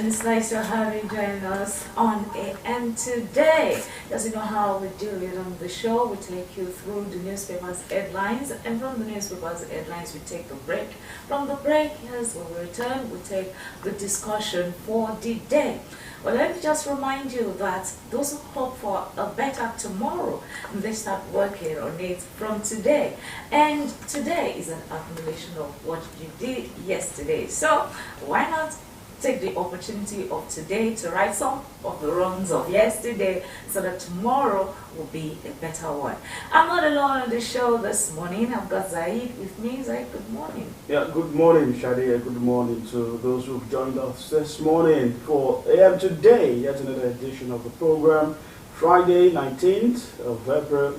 and it's nice to have you join us on AM today. As you know how we do it on the show, we take you through the newspaper's headlines, and from the newspaper's headlines we take a break. From the break, yes, when we return, we take the discussion for the day. Well, let me just remind you that those who hope for a better tomorrow, they start working on it from today. And today is an accumulation of what you did yesterday. So why not take the opportunity of today to right some of the wrongs of yesterday so that tomorrow will be a better one. I'm not alone on the show this morning. I've got Zaid with me. Zaid, good morning. Yeah, good morning, Shadia. Good morning to those who've joined us this morning for AM Today, yet another edition of the program, Friday, 19th of April,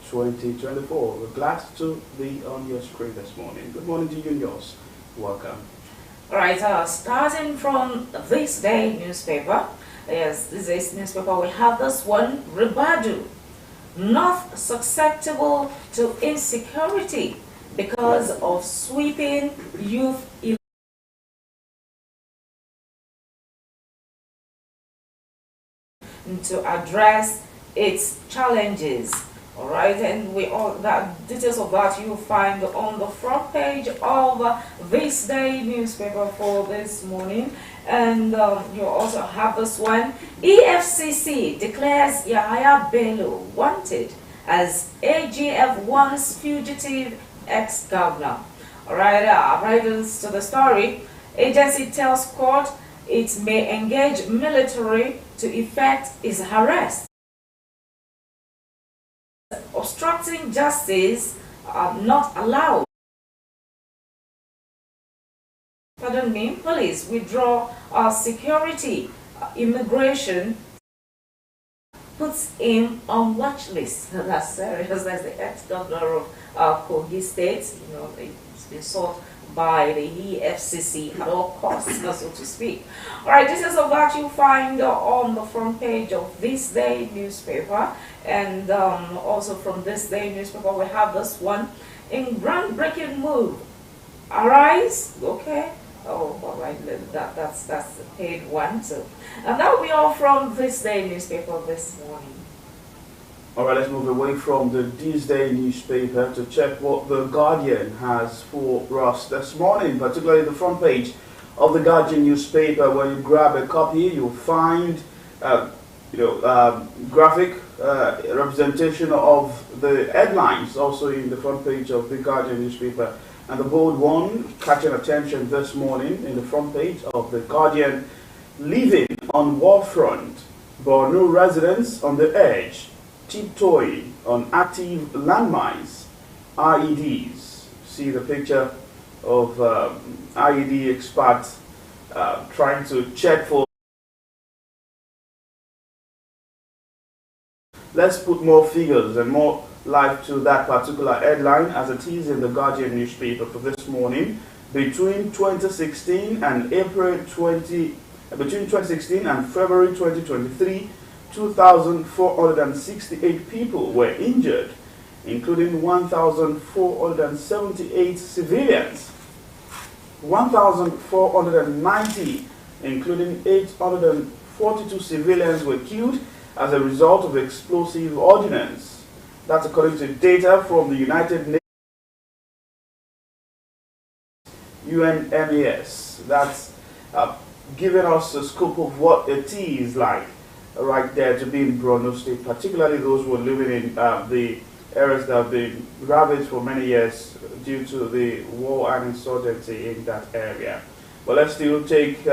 2024. We're glad to be on your screen this morning. Good morning to you and yours. Welcome. All right, starting from this day newspaper, yes, this newspaper, we have this one, Ribadu, North susceptible to insecurity because of sweeping youth to address its challenges. All right, and we all that details of that you'll find on the front page of this day newspaper for this morning. And you also have this one: EFCC declares Yahaya Bello wanted as AGF1's fugitive ex-governor. All right, right to the story. Agency tells court it may engage military to effect his arrest. Obstructing justice not allowed. Pardon me, police withdraw security. Immigration puts him on watch list. That's serious. That's the ex-governor of Kogi State. You know, it's been sought by the EFCC at all costs, so to speak. All right, this is what you find on the front page of this day newspaper. And also from this day newspaper, we have this one: in groundbreaking move, Arise. Okay. Oh, all right. That's the paid one. So, and that will be all from this day newspaper this morning. All right, let's move away from the This Day newspaper to check what the Guardian has for us this morning, particularly the front page of the Guardian newspaper. When you grab a copy, you'll find graphic representation of the headlines also in the front page of the Guardian newspaper. And the bold one catching attention this morning in the front page of the Guardian: living on war front, Borno residents on the edge, tiptoeing on active landmines, IEDs. See the picture of IED experts trying to check for. Let's put more figures and more life to that particular headline as it is in the Guardian newspaper for this morning. Between 2016 and February 2023, 2,468 people were injured, including 1,478 civilians. 1,490, including 842 civilians, were killed as a result of explosive ordnance. That's according to data from the United Nations UNMES. That's giving us a scope of what it is like right there to be in Borno State, particularly those who are living in the areas that have been ravaged for many years due to the war and insurgency in that area. But let's still take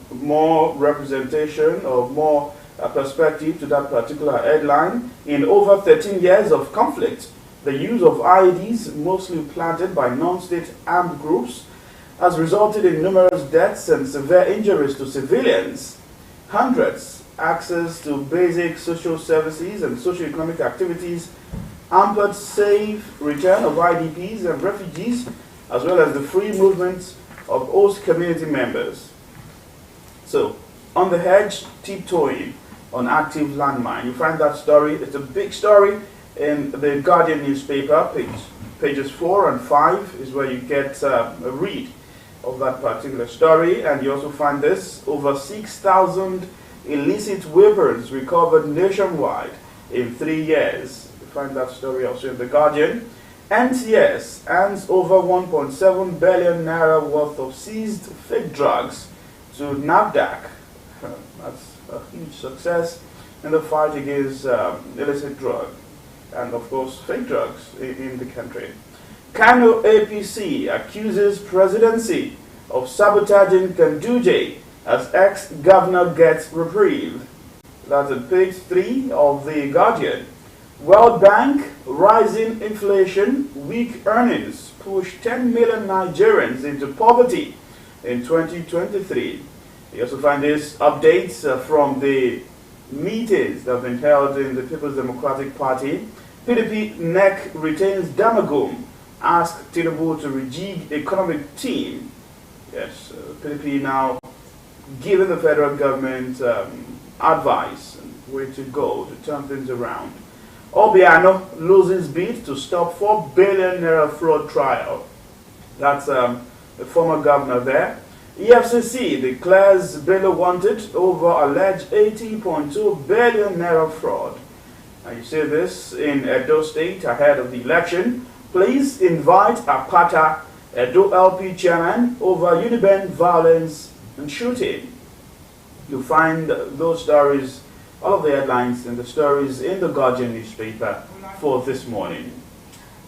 more representation or more perspective to that particular headline. In over 13 years of conflict, the use of IEDs, mostly planted by non-state armed groups, has resulted in numerous deaths and severe injuries to civilians. Hundreds access to basic social services and socio-economic activities, hampered safe return of IDPs and refugees, as well as the free movement of host community members. So, on the hedge, tiptoeing on active landmine. You find that story. It's a big story in the Guardian newspaper. Pages 4 and 5 is where you get a read of that particular story. And you also find this: over 6,000 illicit weapons recovered nationwide in 3 years. You find that story also in The Guardian. NTS hands over 1.7 billion naira worth of seized fake drugs to NAFDAC. That's a huge success in the fight against illicit drug and, of course, fake drugs in the country. Kano APC accuses presidency of sabotaging Ganduje as ex-governor gets reprieve. That's on page 3 of The Guardian. World Bank: rising inflation, weak earnings push 10 million Nigerians into poverty in 2023. You also find these updates from the meetings that have been held in the People's Democratic Party. PDP NEC retains Damagum, ask Tinubu to rejig economic team. Yes, PDP now giving the federal government advice and where to go to turn things around. Obiano loses bid to stop 4 billion naira fraud trial. That's the former governor there. EFCC declares Bello wanted over alleged 18.2 billion naira fraud. And you see this in Edo State ahead of the election. Please invite Apata, Edo LP chairman, over Uniben violence and shooting. You find those stories, all of the headlines and the stories in the Guardian newspaper for this morning.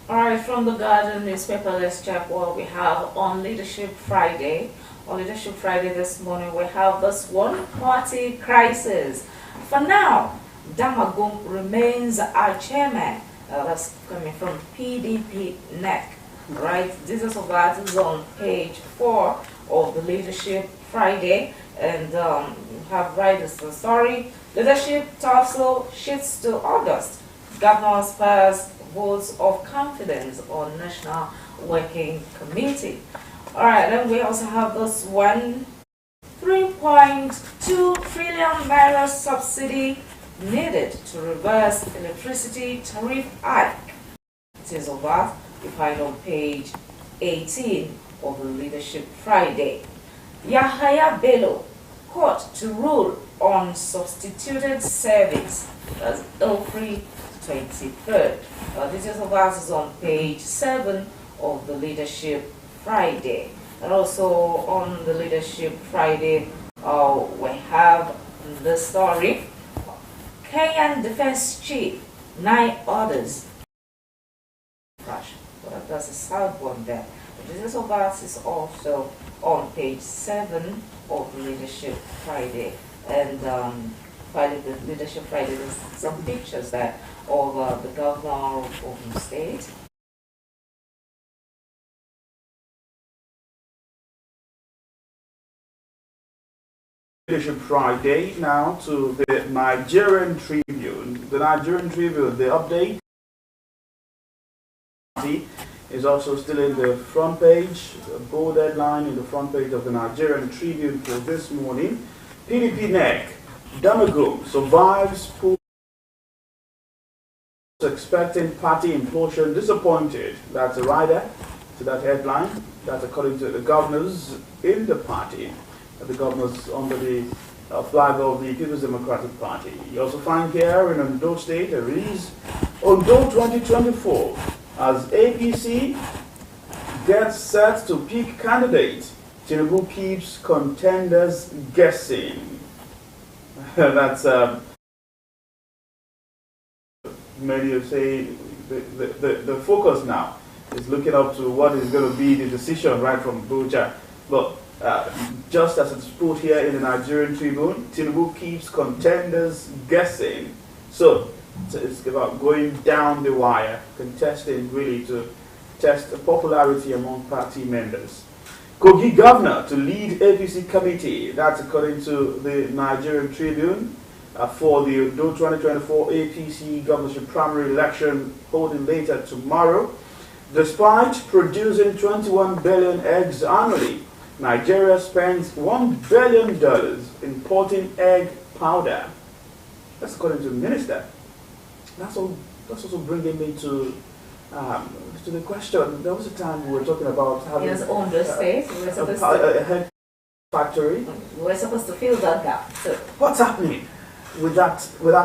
Alright, from the Guardian newspaper, let's check what we have on Leadership Friday. On Leadership Friday this morning, we have this one-party crisis. For now, Damagum remains our chairman. That's coming from PDP NEC. Right, this is what is on page 4 of the Leadership Friday. And have right this the story. Leadership tussle shifts to August. Governor spurs votes of confidence on National Working Committee. Alright, then we also have this one. 3.2 trillion naira subsidy needed to reverse electricity tariff hike. It is of that you find on page 18 of the Leadership Friday. Yahaya Bello, court to rule on substituted service. That's April 23rd. Details of that is on page 7 of the Leadership Friday. And also on the Leadership Friday, we have the story. Kenyan Defense Chief, 9 others. Crash. Well, that's a sad one there. The details of that is also on page 7 of the Leadership Friday. And finally, the Leadership Friday, there's some pictures there of the governor of Ogun State. Leadership Friday now to the Nigerian Tribune. The Nigerian Tribune, the update is also still in the front page, a bold headline in the front page of the Nigerian Tribune for this morning. PDP NEC, Damagum survives pool expecting party implosion, disappointed. That's a rider to that headline. That's according to the governors in the party. The governors under the flag of the People's Democratic Party. You also find here in Ondo State, there is Ondo 2024 as APC gets set to pick candidate. Tinubu keeps contenders guessing. That's many say the focus now is looking up to what is going to be the decision right from Buja. But just as it's put here in the Nigerian Tribune, Tinubu keeps contenders guessing. So it's about going down the wire, contesting really to test the popularity among party members. Kogi governor to lead APC committee. That's according to the Nigerian Tribune for the 2024 APC governorship primary election holding later tomorrow. Despite producing 21 billion eggs annually, Nigeria spends $1 billion importing egg powder. That's according to the minister. That's also bringing me to To the question, there was a time we were talking about having Yes, on the state, a factory. we're supposed to fill that gap. So What's happening with that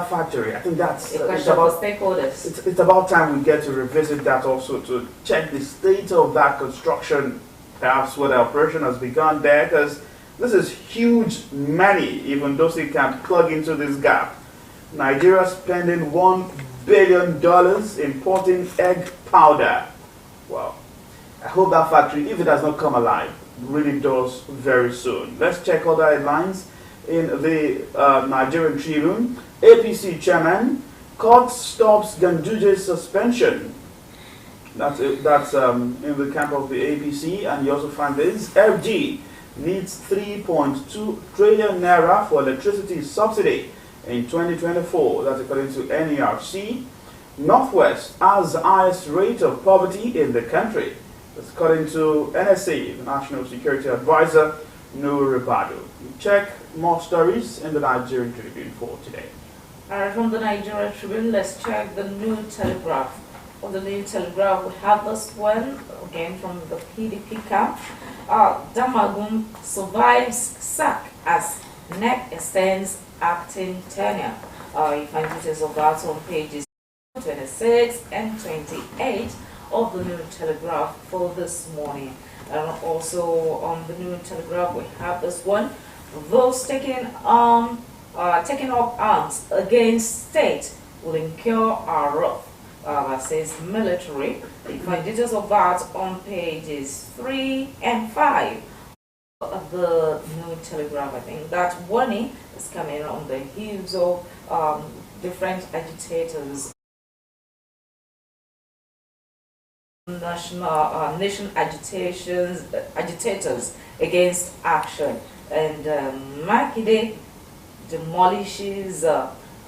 factory? I think that's a question for stakeholders. it's about time we get to revisit that also, to check the state of that construction, perhaps where the operation has begun there, because this is huge money, even though they can plug into this gap. Nigeria spending $1 billion importing egg powder. Well, I hope that factory, if it does not come alive, really does very soon. Let's check other headlines in the Nigerian Tribune. APC chairman, court stops Ganduje's suspension. That's in the camp of the APC, and you also find this. FG needs 3.2 trillion naira for electricity subsidy in 2024. That's according to NERC. Northwest has the highest rate of poverty in the country. That's according to NSA, the National Security Advisor, Noor Ribadu. Check more stories in the Nigerian Tribune for today. From the Nigerian Tribune, let's check the New Telegraph. On the New Telegraph, we have this one, again from the PDP camp. Damagum survives sack as NEC extends acting tenure. You find details of that on pages 26 and 28 of the New Telegraph for this morning. And also on the New Telegraph, we have this one. Those taking up arms against state will incur our wrath. That says military. You find details of that on pages 3 and 5 of the New Telegraph. I think that warning is coming on the heels of different agitators, nation agitators against action, and Makinde demolishes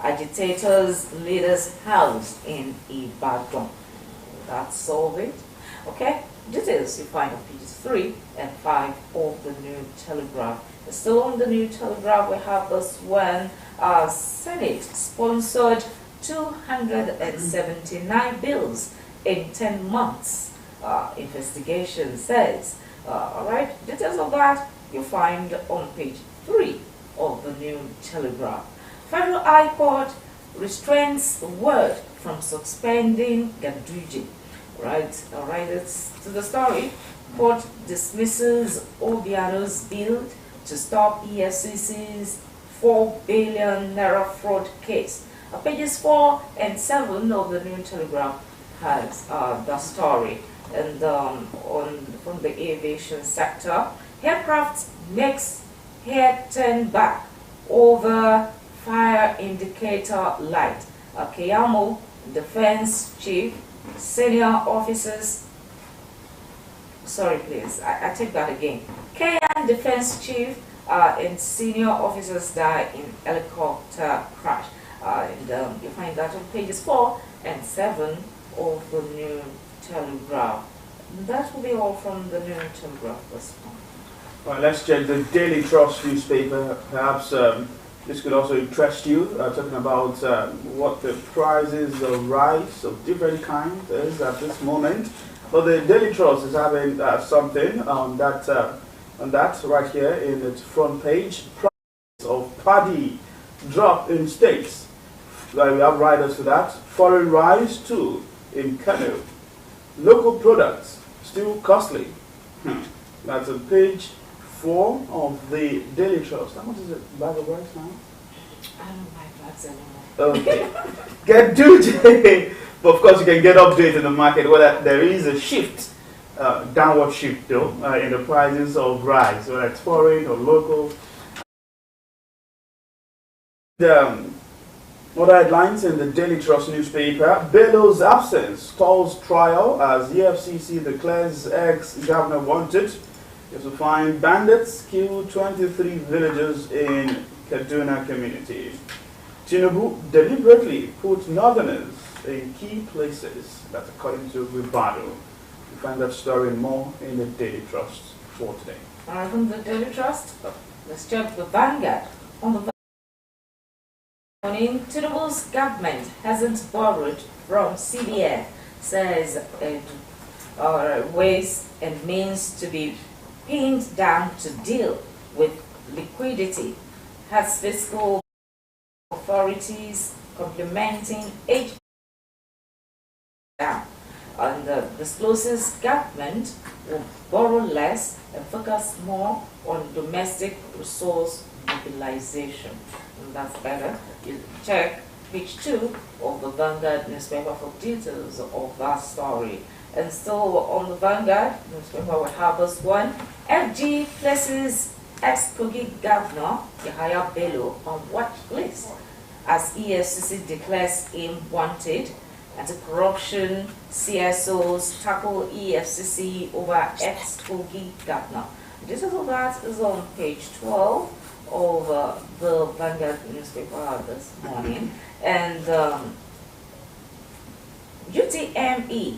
agitators leaders house in Ibadan. That's all of it. Okay, details you find on pages 3 and 5 of the New Telegraph. Still on the New Telegraph, we have this one. Senate sponsored 279 bills in 10 months, investigation says. Alright, details of that you find on page 3 of the New Telegraph. Federal High Court restrains word from suspending Ganduje. Right, alright, it's to the story. Court dismisses Obiano's bill to stop EFCC's 4 billion naira fraud case. Pages 4 and 7 of the New Telegraph has the story. And from the aviation sector, aircraft makes head turn back over fire indicator light. Kayamo defense chief, senior officers. Sorry, please. I take that again. KM defense chief and senior officers die in helicopter crash. And you find that on pages 4 and 7 of the New Telegraph. That will be all from the New Telegraph this morning. Well, let's check the Daily Trust newspaper. Perhaps this could also interest you, talking about what the prices of rice of different kinds is at this moment. But the Daily Trust is having something on that right here in its front page. Prices of paddy drop in states. We have riders for that. Foreign rice too in Kano. Local products still costly. That's on page 4 of the Daily Trust. How much is it bag of rice now? I don't buy bags anymore. Okay. Get DJ. But of course, you can get updates in the market whether there is a shift, downward shift though, in the prices of rice, whether it's foreign or local. Other headlines in the Daily Trust newspaper. Bello's absence stalls trial as EFCC declares ex-governor wanted. You also find bandits kill 23 villagers in Kaduna community. Tinubu deliberately put northerners in key places. That's according to Ribado. You find that story and more in the Daily Trust for today. From the Daily Trust, let's check the Vanguard. On the morning, Tinubu's government hasn't borrowed from CBN says ways and means to be pinned down to deal with liquidity, has fiscal authorities complementing each down. And discloses government will borrow less and focus more on domestic resource mobilization. And that's better. You check page 2 of the Vanguard newspaper for details of that story. And still on the Vanguard newspaper, we have this one. FG places ex-Kogi governor Yahaya Bello on watch list as EFCC declares him wanted. Anti-corruption CSOs tackle EFCC over ex-Kogi governor. This is all that is on page 12 of the Vanguard newspaper this morning. And UTME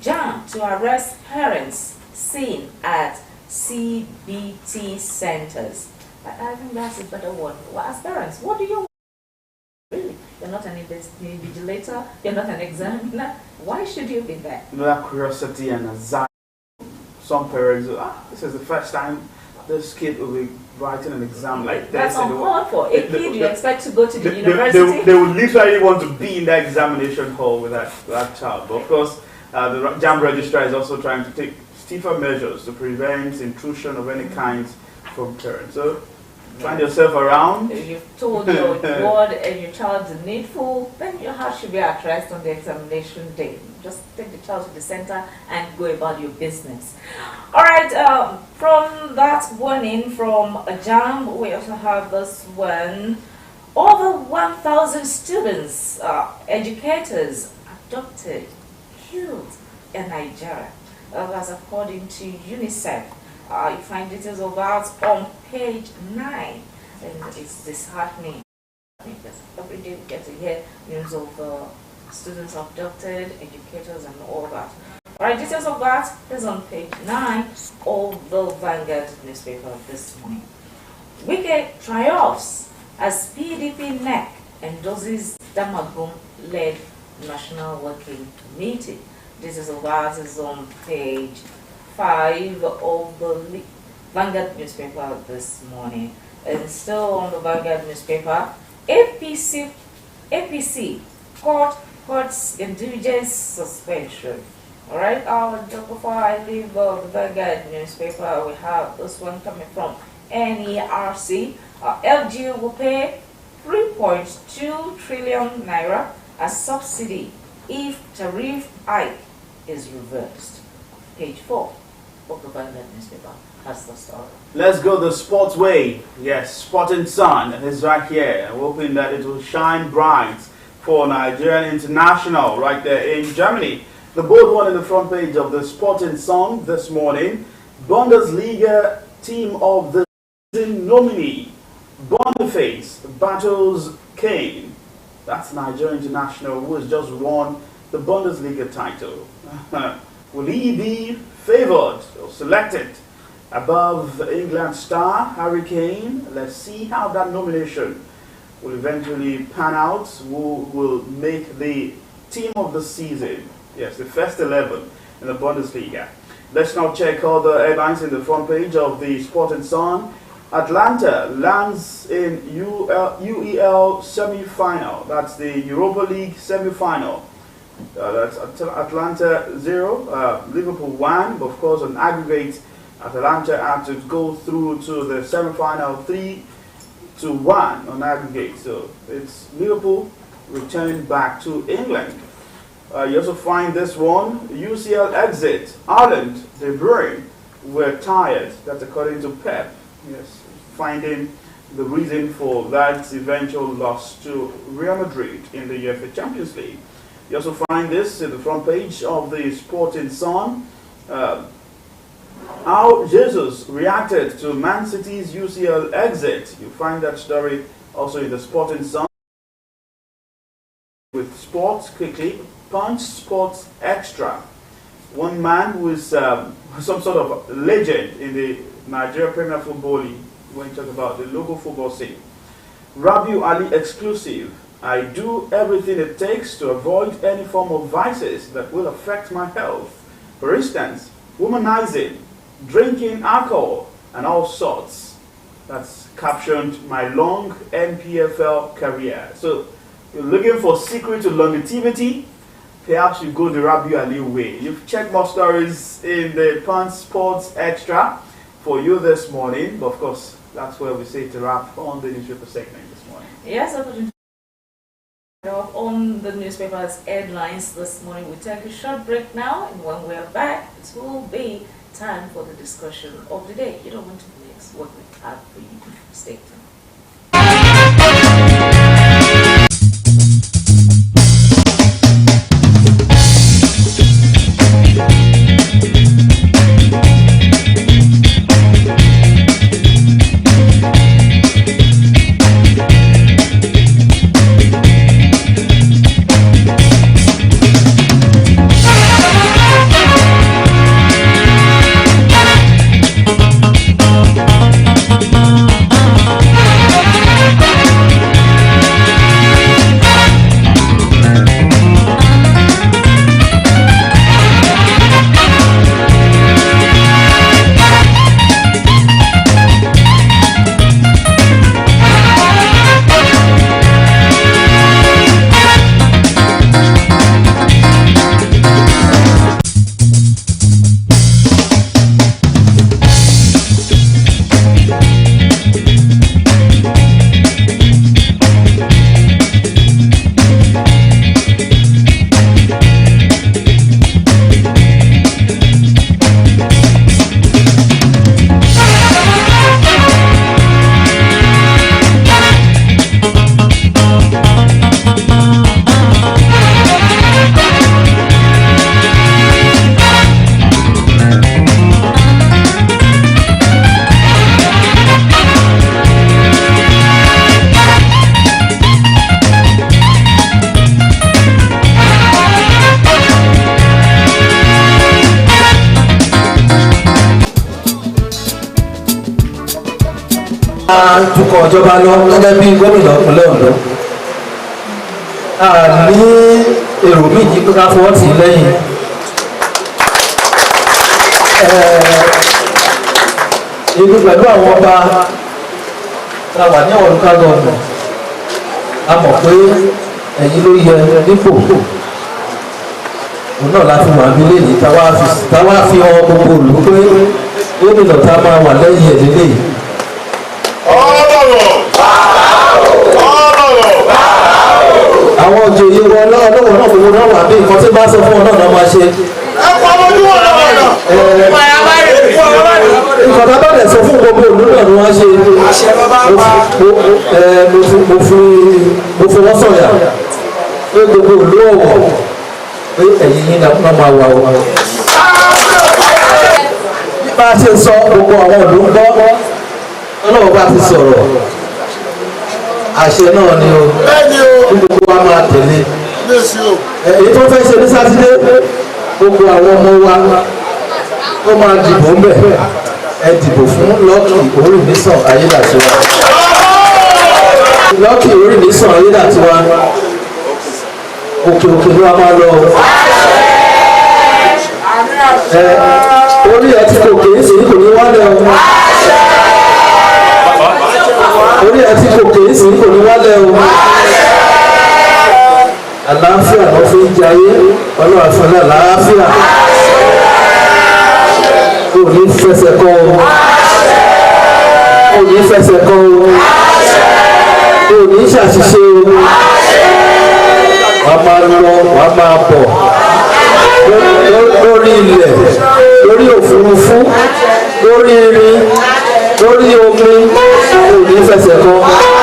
jammed to arrest parents seen at CBT centers. I think that's a better word. Well, as parents, what do you want? Really? You're not an invigilator, you're not an examiner. Why should you be there? You know, that curiosity and anxiety. Some parents, this is the first time this kid will be writing an exam like this. That's uncalled for. A kid you expect to go to the university? They would literally want to be in that examination hall with that child. But of course, the JAMB registrar is also trying to take stiffer measures to prevent intrusion of any kind from parents. So, find yourself around. If you've told your ward and your child the needful, then your heart should be at rest on the examination day. Just take the child to the center and go about your business. All right, from that warning from JAMB, we also have this one. Over 1,000 students, educators abducted, killed in Nigeria. That's according to UNICEF. You find details of that on page 9, and it's disheartening because every day we get to hear news of students abducted, educators, and all that. Alright, details of that is on page 9 of the Vanguard newspaper this morning. Wike triumphs as PDP NEC endorses Damagum-led National Working Committee. Details of that is on page 5 of the Vanguard newspaper this morning. And still on the Vanguard newspaper, APC courts indulgence suspension. Alright, before I leave the Vanguard newspaper, we have this one coming from NERC. LG will pay 3.2 trillion naira as subsidy if tariff hike is reversed. Page 4 of the Vanguard newspaper has the story. Let's go the sports way. Yes, Sporting Sun is right here. I'm hoping that it will shine bright for Nigerian International right there in Germany. The bold one in the front page of the Sporting Sun this morning. Bundesliga team of the season nominee. Boniface battles Kane. That's Nigerian International, who has just won the Bundesliga title. Will he be favored or selected above England star Harry Kane? Let's see how that nomination will eventually pan out. Who will make the team of the season? Yes, the first 11 in the Bundesliga. Let's now check all the headlines in the front page of the Sporting Sun. Atlanta lands in UEL semi-final. That's the Europa League semi-final. That's Atlanta 0, Liverpool 1. But of course, on aggregate, Atlanta had to go through to the semi-final 3-1 on aggregate. So it's Liverpool returning back to England. You also find this one, UCL exit. Ireland, De Bruyne were tired. That's according to Pep. Yes, finding the reason for that eventual loss to Real Madrid in the UEFA Champions League. You also find this in the front page of the Sporting Sun. How Jesus reacted to Man City's UCL exit. You find that story also in the Sporting Sun. With sports, quickly, Punch Sports Extra. One man who is some sort of legend in the Nigeria Premier Football League, when you talk about the local football scene. Rabiu Ali exclusive. I do everything it takes to avoid any form of vices that will affect my health. For instance, womanizing, drinking alcohol, and all sorts. That's captioned my long NPFL career. So, you're looking for secret to longevity? Perhaps you go the Rabiu Ali way. You've checked more stories in the Punch Sports Extra for you this morning. But of course, that's where we say to wrap on the newspaper segment this morning. Yes, on the newspaper's headlines this morning. We take a short break now, and when we're back, it will be time for the discussion of the day. You don't want to miss what we have for you. Stay tuned. tukọ̀ ìjọba lọ gẹ́gẹ́ bí gómìnà ìpínlẹ̀ Ondo ní èrò méjì pé ká fọwọ́ tì í lẹ́yìn ibi pẹ̀lú àwọn ọba tá a wà ní àwọn local government a mọ̀ pé ẹ̀yin ló yẹ nípò òun náà láti wà nílé yìí táwa fi hàn gbogbo òlù pé gómìnà tá a máa wà lẹ́yìn ẹ̀ nílé yìí. Àwọn òjòyè wọn lọ́wọ́ náà gbogbo náà wà bí nǹkan tí bá sọ fún ọ náà máa ṣe. Nǹkan tá bá lè sọ fún gbogbo òlú náà ni wọ́n ṣe. Mo fọwọ́ sọ̀yà pé gbogbo òlú ọ̀wọ̀ pé ẹ̀yìn yín náà máa wà wọ́n. Bá a ṣe sọ gbogbo àwọn òlú ń gbọ́ ọlọ́wọ́ bá ti sọ̀rọ̀ àṣẹ náà ni o kí gbogbo wa máa tẹ̀lé èyí tó fẹ́ ṣe ní sátidé gbogbo àwọn ọmọ wa ó máa dìbò ń bẹ̀ ẹ dìbò fún Lucky Orímisàn Ayédàtiwa Lucky Orímisàn Ayédàtiwa òkè òkè ló wá máa lọ orí ẹ ti kò kéé sí kò ní wálẹ̀ o. Orí ẹ tí kò kéé sí kò ní wálẹ̀ o. Àlàáfíà ló fi ń jayé ọlọ́run àfẹ́lẹ́ àlàáfíà. Kò ní fẹsẹ̀ kọ́ o. Kò ní fẹsẹ̀ kọ́ o. Kò ní ṣàṣìṣe o. Wàá máa lọ wàá máa bọ̀ lórí ilẹ̀ lórí òfurufú lórí irin lórí omi kò ní fẹsẹ̀ kan.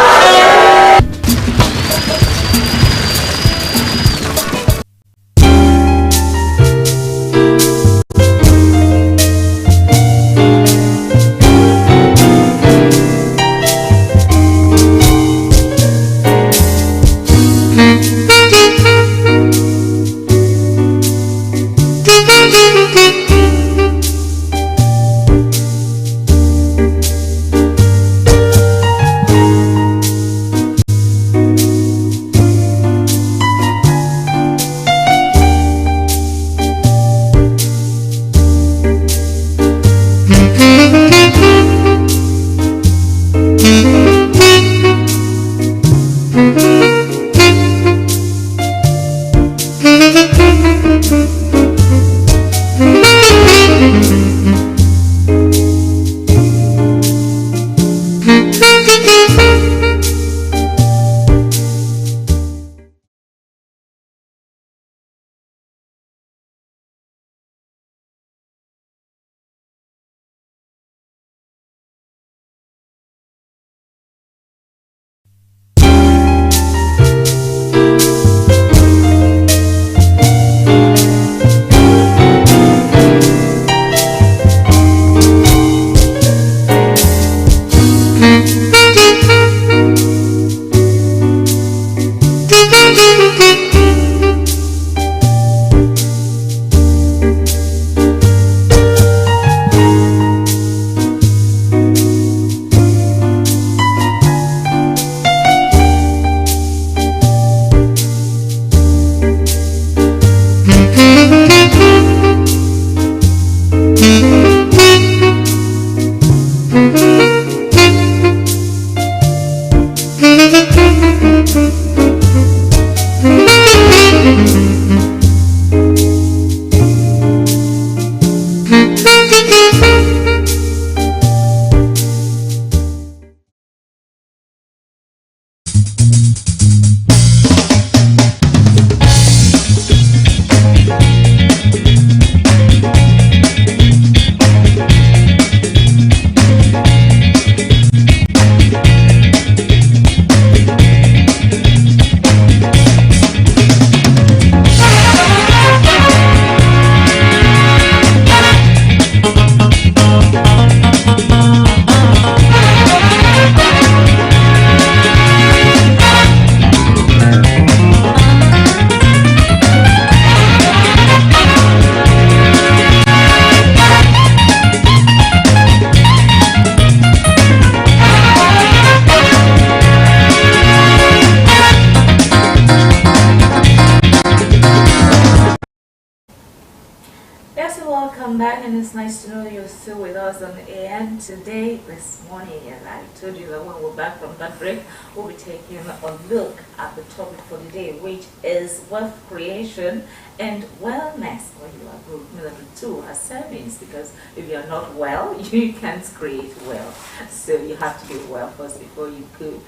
Welcome back, and it's nice to know you're still with us on AM today, this morning. And I told you that when we're back from that break, we'll be taking a look at the topic for the day, which is wealth creation and wellness. Well, you are grouped the two as servings, because if you're not well, you can't create wealth. So you have to be well first before you could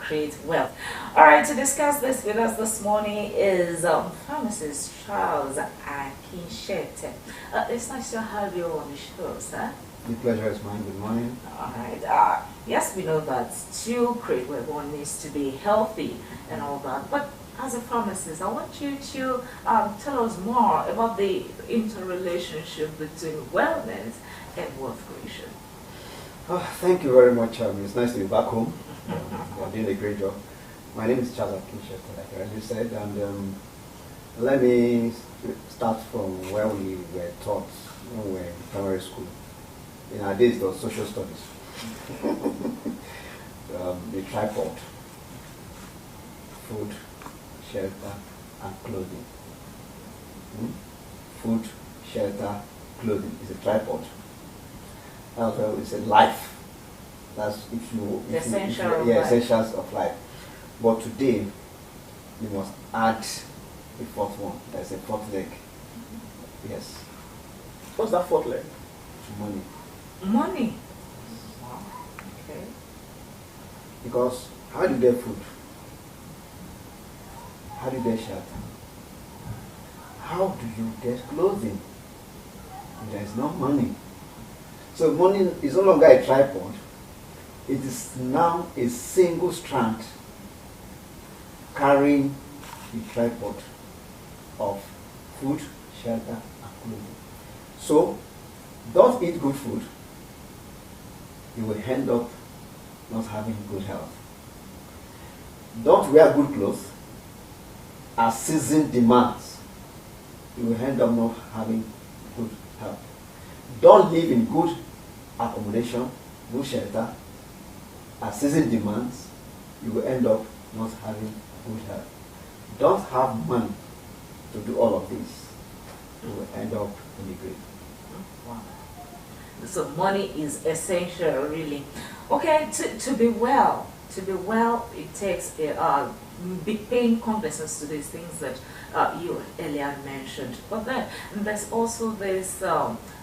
create wealth. All right, to discuss this with us this morning is pharmacist Charles Akinshete. It's nice to have you on the show, sir. The pleasure is mine. Good morning. All right. Yes, we know that to create well, one needs to be healthy and all that. But as a pharmacist, I want you to tell us more about the interrelationship between wellness and wealth creation. Oh, thank you very much. It's nice to be back home. You're doing a great job. My name is Charles Akinshete, like I already said, and let me start from where we were taught when we were in primary school. In our days, it was social studies. The tripod: food, shelter, and clothing. Food, shelter, clothing is a tripod. Also, it's a life. That's essentials of life. But today, you must add the fourth one. There's a fourth leg. Yes. What's that fourth leg? Money. Money. Wow. Okay. Because how do you get food? How do you get shelter? How do you get clothing? There is no money. So money is no longer a tripod. It is now a single strand carrying the tripod of food, shelter, and clothing. So, don't eat good food, you will end up not having good health. Don't wear good clothes, as season demands, you will end up not having good health. Don't live in good accommodation, no shelter, as season demands, you will end up not having good health. Don't have money to do all of this, you will end up in the grave. Wow. So money is essential, really. Okay, to be well, it takes paying compensation to these things that you earlier mentioned. But then there's also this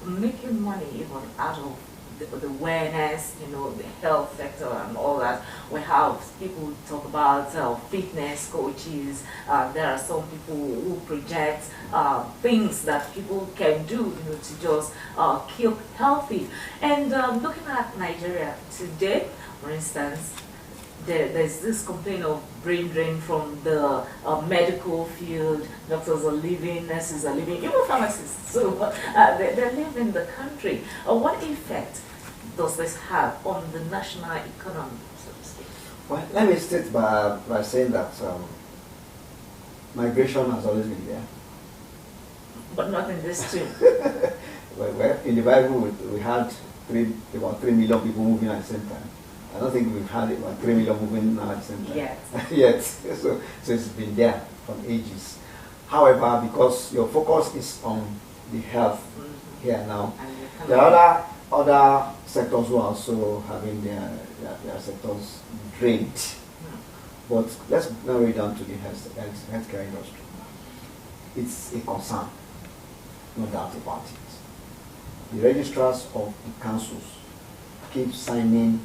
making money even out of the awareness, the health sector and all that. We have people who talk about fitness coaches. There are some people who project things that people can do to just keep healthy. And looking at Nigeria today, for instance, there's this complaint of brain drain from the medical field. Doctors are leaving, nurses are leaving, even pharmacists. So they're leaving the country. What effect does this have on the national economy, so to speak? Well, let me start by saying that migration has always been there. But not in this too. well, in the Bible, we had about 3 million people moving at the same time. I don't think we've had about 3 million moving now at the same time. Yes. Yes. So it's been there from ages. However, because your focus is on the health here now, there are other sectors who are also having their sectors drained. But let's narrow it down to the healthcare industry. It's a concern, no doubt about it. The registrars of the councils keep signing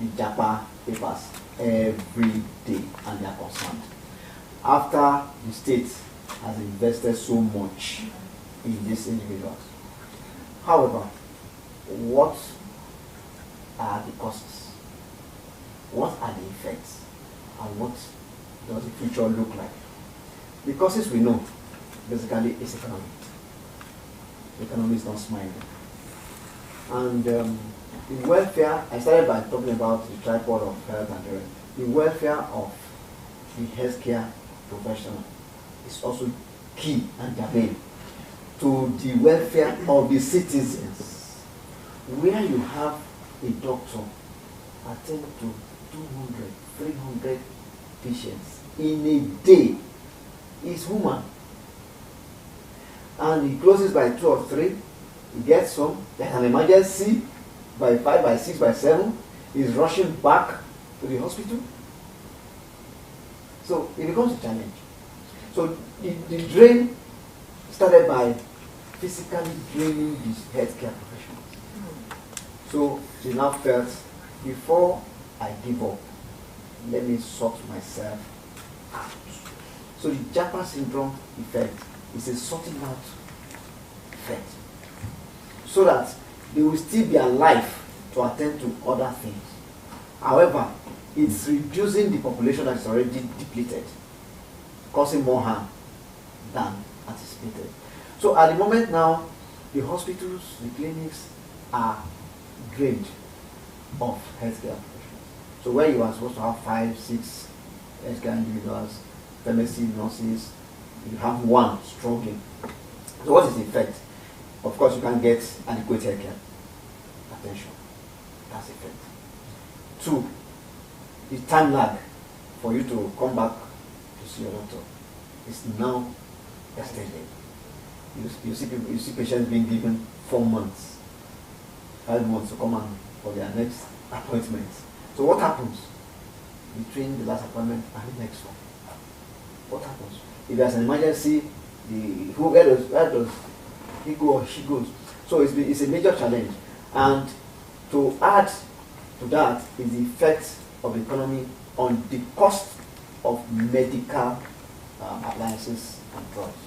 the JAPA papers every day, and they are concerned. After the state has invested so much in these individuals. However, what are the causes? What are the effects? And what does the future look like? The causes we know, basically, is economy. The economy is not smiling. And the welfare, I started by talking about the tripod of health and health. The welfare of the healthcare professional is also key and germane to the welfare of the citizens. Where you have a doctor attend to 200, 300 patients in a day is human. And he closes by 2 or 3, he gets some, there's an emergency by 5, by 6, by 7, he's rushing back to the hospital. So it becomes a challenge. So the drain started by physically draining these healthcare professionals. So she now felt, before I give up, let me sort myself out. So the JAPA syndrome effect is a sorting out effect, so that they will still be alive to attend to other things. However, it's reducing the population that is already depleted, causing more harm than anticipated. So at the moment now, the hospitals, the clinics are drained of healthcare professionals. So where you are supposed to have 5, 6 healthcare individuals, pharmacy nurses, you have one struggling. So what is the effect? Of course, you can get adequate healthcare attention. That's the effect. 2, the time lag for you to come back to see your doctor is now extended. You see patients being given 4 months, 5 months to come on for their next appointment. So what happens between the last appointment and the next one? What happens? If there's an emergency, where does he go or she goes? So it's a major challenge. And to add to that is the effect of the economy on the cost of medical appliances and drugs.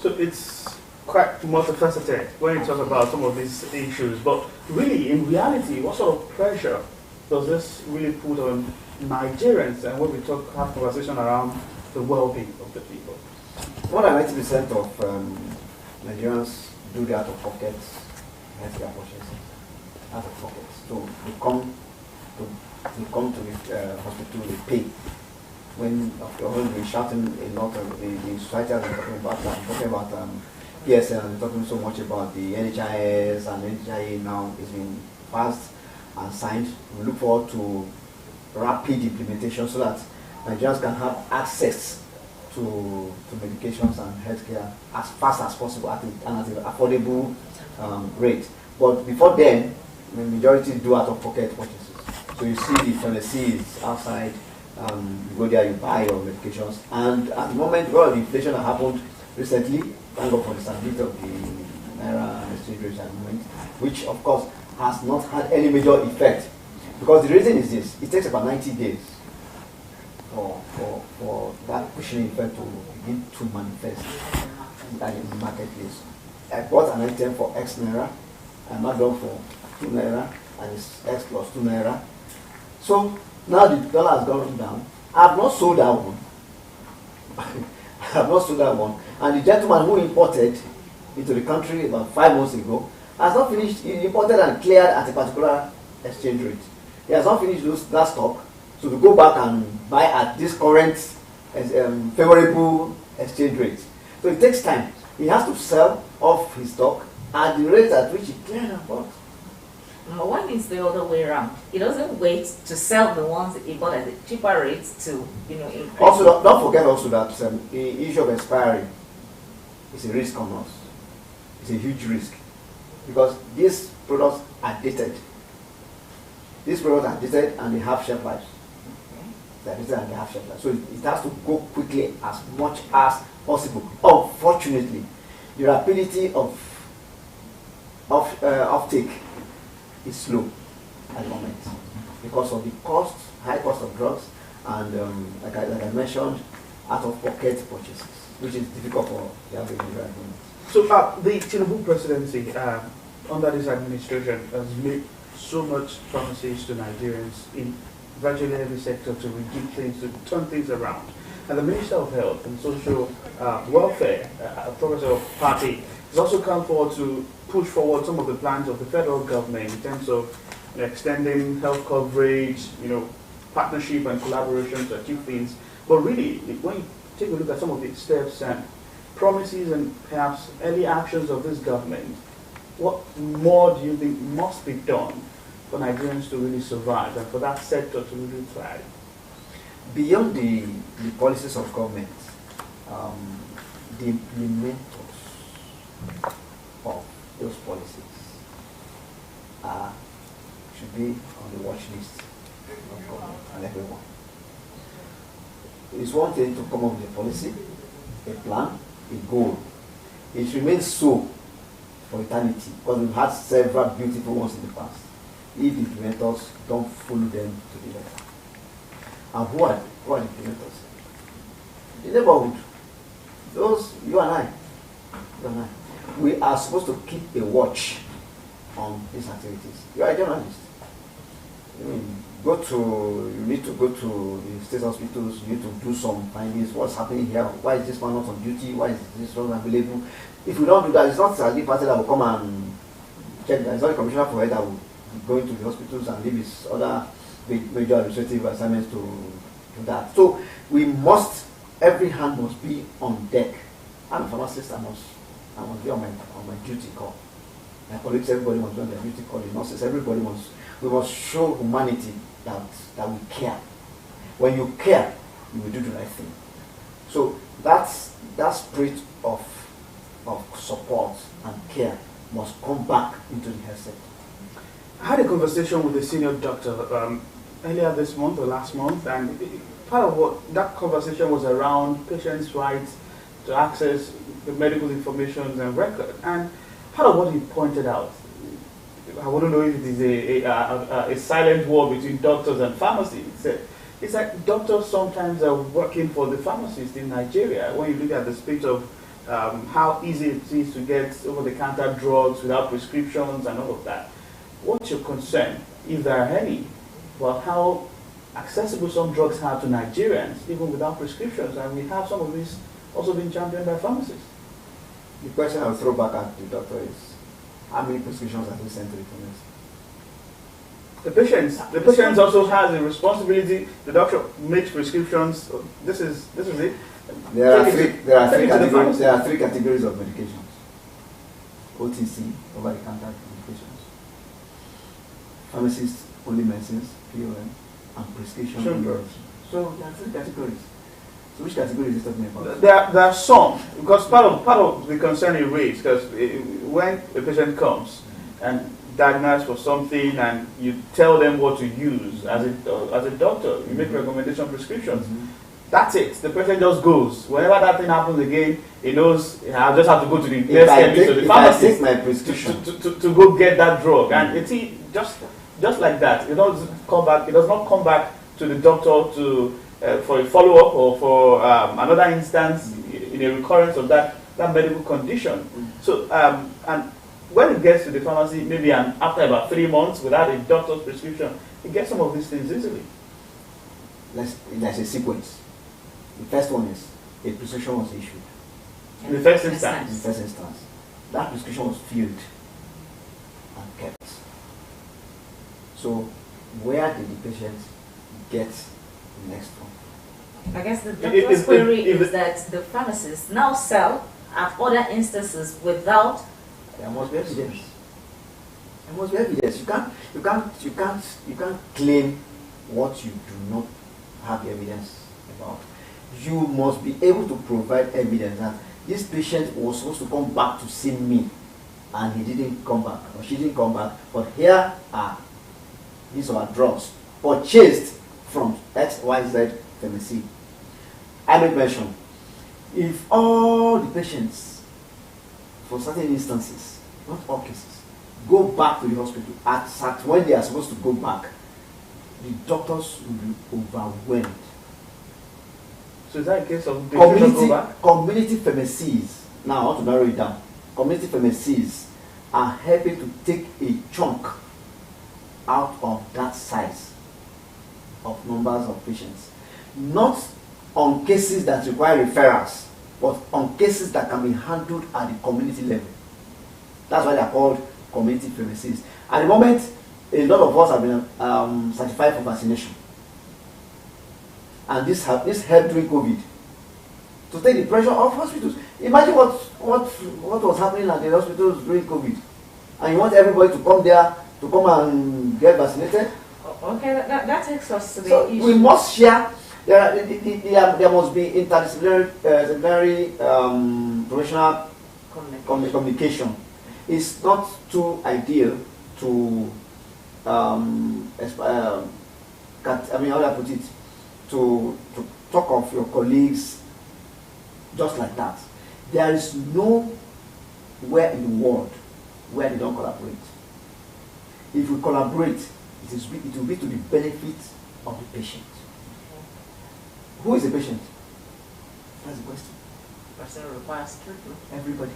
So it's quite multifaceted when you talk about some of these issues. But really, in reality, what sort of pressure does this really put on Nigerians? And when we have conversation around the well-being of the people. More than 90% of Nigerians do the out-of-pocket healthcare purchases. Out-of-pocket. So they come to the hospital, they pay. When we're shouting a lot of the society has been talking about PSL, and talking so much about the NHIS and NHIA now is being passed and signed. We look forward to rapid implementation so that Nigerians can have access to medications and healthcare as fast as possible at an affordable rate. But before then, the majority do out-of-pocket purchases. So you see the pharmacies outside, you go there, you buy your medications, and at the moment, because of the inflation that happened recently, thank God for the stability of the Naira exchange rate at the moment, which of course has not had any major effect. Because the reason is this: it takes about 90 days for that cushioning effect to begin to manifest in the marketplace. I bought an item for X Naira, I'm not done for 2 Naira, and it's X plus 2 Naira. So now the dollar has gone down. I have not sold that one. I have not sold that one. And the gentleman who imported into the country about 5 months ago has not finished. He imported and cleared at a particular exchange rate. He has not finished that stock. So to go back and buy at this current favorable exchange rate. So it takes time. He has to sell off his stock at the rate at which he cleared and bought. One is the other way around. He doesn't wait to sell the ones that he bought at the cheaper rates to, increase. Also, don't forget also that the issue of expiry is a risk on us. It's a huge risk because these products are dated. These products are dated and they have shelf lives. they are visited and they have shelter. So it has to go quickly as much as possible. Unfortunately, the rapidity of uptake is slow at the moment because of the high cost of drugs, and like I mentioned, out-of-pocket purchases, which is difficult for the average Nigerian at the moment. So the Tinubu presidency under this administration has made so much promises to Nigerians in virtually every sector to reduce things, to turn things around. And the Minister of Health and Social Welfare, Professor Party, has also come forward to push forward some of the plans of the federal government in terms of extending health coverage, partnership and collaboration to achieve things. But really, when you take a look at some of the steps and promises and perhaps early actions of this government, what more do you think must be done for Nigerians to really survive and for that sector to really thrive? Beyond the policies of government, the implementers of those policies should be on the watch list of government and everyone. It's one thing to come up with a policy, a plan, a goal. It remains so for eternity because we've had several beautiful ones in the past. If the implementers don't follow them to the letter. And who are the implementers? The neighborhood. Those, you and I. We are supposed to keep a watch on these activities. You are a journalist. You need to go to the state hospitals, you need to do some findings, what's happening here, why is this man not on duty, why is this one available. If we don't do that, it's not a party that will come and check that. It's not the commissioner for health that will go into the hospitals and leave his other major administrative assignments to do that. So we must, every hand must be on deck. I'm a pharmacist, I must be on my duty call. My colleagues, everybody must be on their duty call. The nurses, we must show humanity that we care. When you care, you will do the right thing. So that spirit of support and care must come back into the health sector. I had a conversation with a senior doctor earlier this month or last month, and part of what that conversation was around patients' rights to access the medical information and record. And part of what he pointed out, I wouldn't know if it is a silent war between doctors and pharmacists. It's like doctors sometimes are working for the pharmacists in Nigeria. When you look at the split of how easy it is to get over-the-counter drugs without prescriptions and all of that. What's your concern, if there are any, about how accessible some drugs are to Nigerians, even without prescriptions, and we have some of these also being championed by pharmacists? The question I'll throw back at the doctor is, how many prescriptions are we sent to the pharmacy? The patients also has a responsibility. The doctor makes prescriptions. This is it. There are three categories of medications: OTC, over-the-counter medications; pharmacists only medicines, POM, and prescription drugs. So there are three categories. So which category is he talking about? There are some, because part of the concern he raised, because when a patient comes and diagnosed for something and you tell them what to use as a doctor, you make recommendation prescriptions. That's it. The patient just goes. Whenever that thing happens again, he knows I just have to go to the next chemist or the pharmacist my prescription to go get that drug. And it's just like that. It does not come back to the doctor for a follow-up or for another instance in a recurrence of that medical condition. So and when it gets to the pharmacy, maybe after about 3 months without a doctor's prescription, you get some of these things easily. There's a sequence. The first one is a prescription was issued. In the first instance. That prescription was filled and kept. So where did the patient get the next one? I guess the doctor's query is that the pharmacists now sell at other instances without. There must be evidence. There must be evidence. You can't claim what you do not have evidence about. You must be able to provide evidence that this patient was supposed to come back to see me and he didn't come back or she didn't come back, but these are drugs purchased from XYZ pharmacy. I made mention, if all the patients, for certain instances, not all cases, go back to the hospital at when they are supposed to go back, the doctors will be overwhelmed. So is that a case of community pharmacies? Now I want to narrow it down. Community pharmacies are helping to take a chunk out of that size of numbers of patients. Not on cases that require referrals, but on cases that can be handled at the community level. That's why they are called community pharmacies. At the moment, a lot of us have been certified for vaccination. And this helped during COVID to take the pressure off hospitals. Imagine what was happening at the hospitals during COVID. And you want everybody to come there to come and get vaccinated? Okay, that takes us to the so issue. We must share. There must be interdisciplinary professional communication. It's not too ideal to how do I put it? To talk of your colleagues just like that. There is nowhere in the world where they don't collaborate. If we collaborate, it will be to the benefit of the patient. Who is the patient? That's the question. Person requires treatment. Everybody.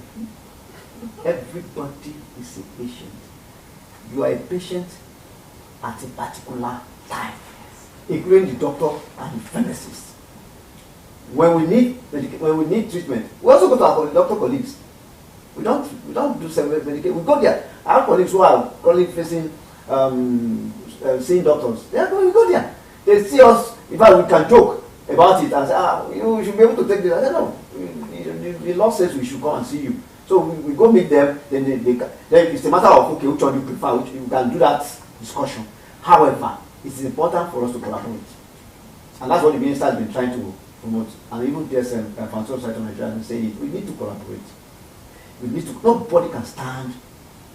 Everybody is a patient. You are a patient at a particular time, including the doctor and the pharmacist. When we need treatment, we also go to our doctor colleagues. We don't do self-medication. We go there. Our colleagues who are facing seeing doctors, we go there. They see us. In fact, we can joke about it and say, you should be able to take this. I said, no. The law says we should come and see you. So we go meet them. Then it's a matter of which one you prefer. Which you can do that discussion. However, it is important for us to collaborate, and that's what the minister has been trying to promote. And even DSM, Financial Society of Nigeria, is saying we need to collaborate. We need to. Nobody can stand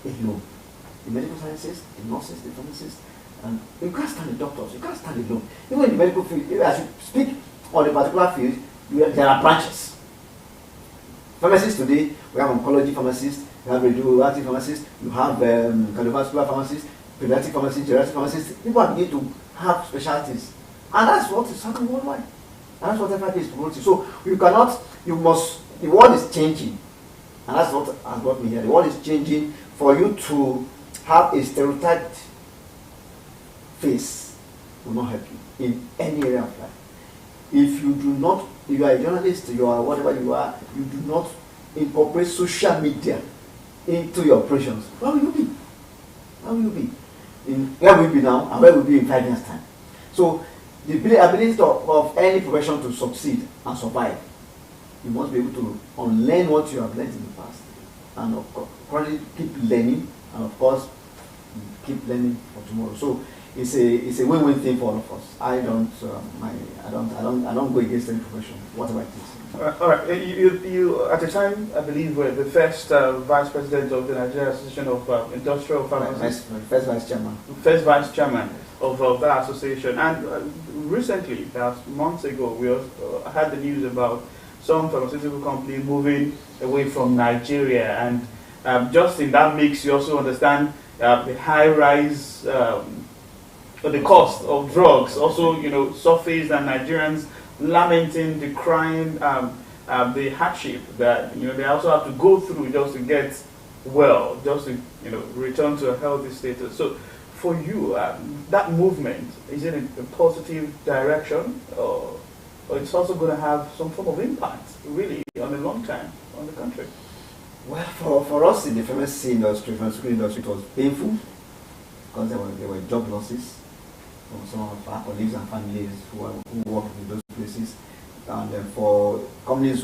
alone. The medical sciences, the nurses, the pharmacists, and you can't stand the doctors. You can't stand alone. Even in the medical field, as you speak on a particular field, there are branches. Pharmacists today, we have oncology pharmacists, we have radioactive pharmacists, you have cardiovascular pharmacists, pediatric pharmacists, geriatric pharmacists. People are beginning to have specialties, and that's what is happening worldwide. And that's what FIP is promoting. So the world is changing, and that's what has brought me here. The world is changing. For you to have a stereotyped face will not help you in any area of life. If you do not, if you are a journalist, you are whatever you are, you do not incorporate social media into your operations, where will you be? Where will you be? Where will you be now, and where will you be in 5 years' time? So, the ability of any profession to succeed and survive, you must be able to unlearn what you have learned in the past, and of course, keep learning, and of course, keep learning for tomorrow. So, it's a win-win thing for all of us. I don't go against any profession, whatever it is. All right. You at the time, I believe, were the first vice president of the Nigeria Association of Industrial Pharmacists. First vice chairman. First vice chairman of that association. And recently, months ago, we also had the news about some pharmaceutical company moving away from Nigeria, and just in that mix, you also understand the high rise. The cost of drugs also, surfaced, and Nigerians lamenting, decrying the hardship that they also have to go through just to get well, just to return to a healthy status. So, for you, that movement, is it a positive direction, or it's also going to have some form of impact, really, on the long time on the country? Well, for us in the pharmaceutical industry, it was painful because there were job losses from some of our colleagues and families who work in those places, and for companies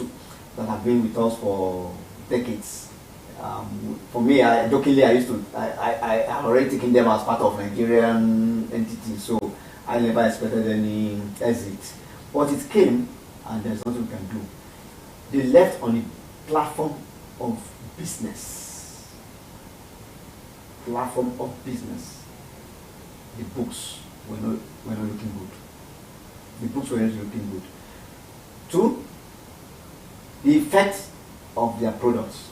that have been with us for decades. For me, I already taken them as part of Nigerian entities, so I never expected any exit. But it came, and there's nothing we can do. They left on a platform of business. The books were not looking good. the books were looking good. 2, the effect of their products.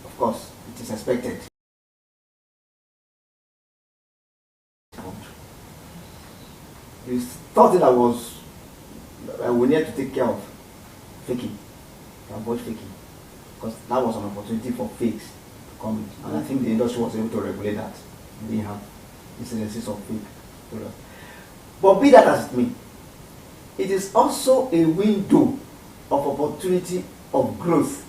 Of course, it is expected. The third thing that was, we need to take care of faking, to avoid faking, because that was an opportunity for fakes to come in. And I think the industry was able to regulate that. We didn't have incidences of fake products. But be that as it may, it is also a window of opportunity of growth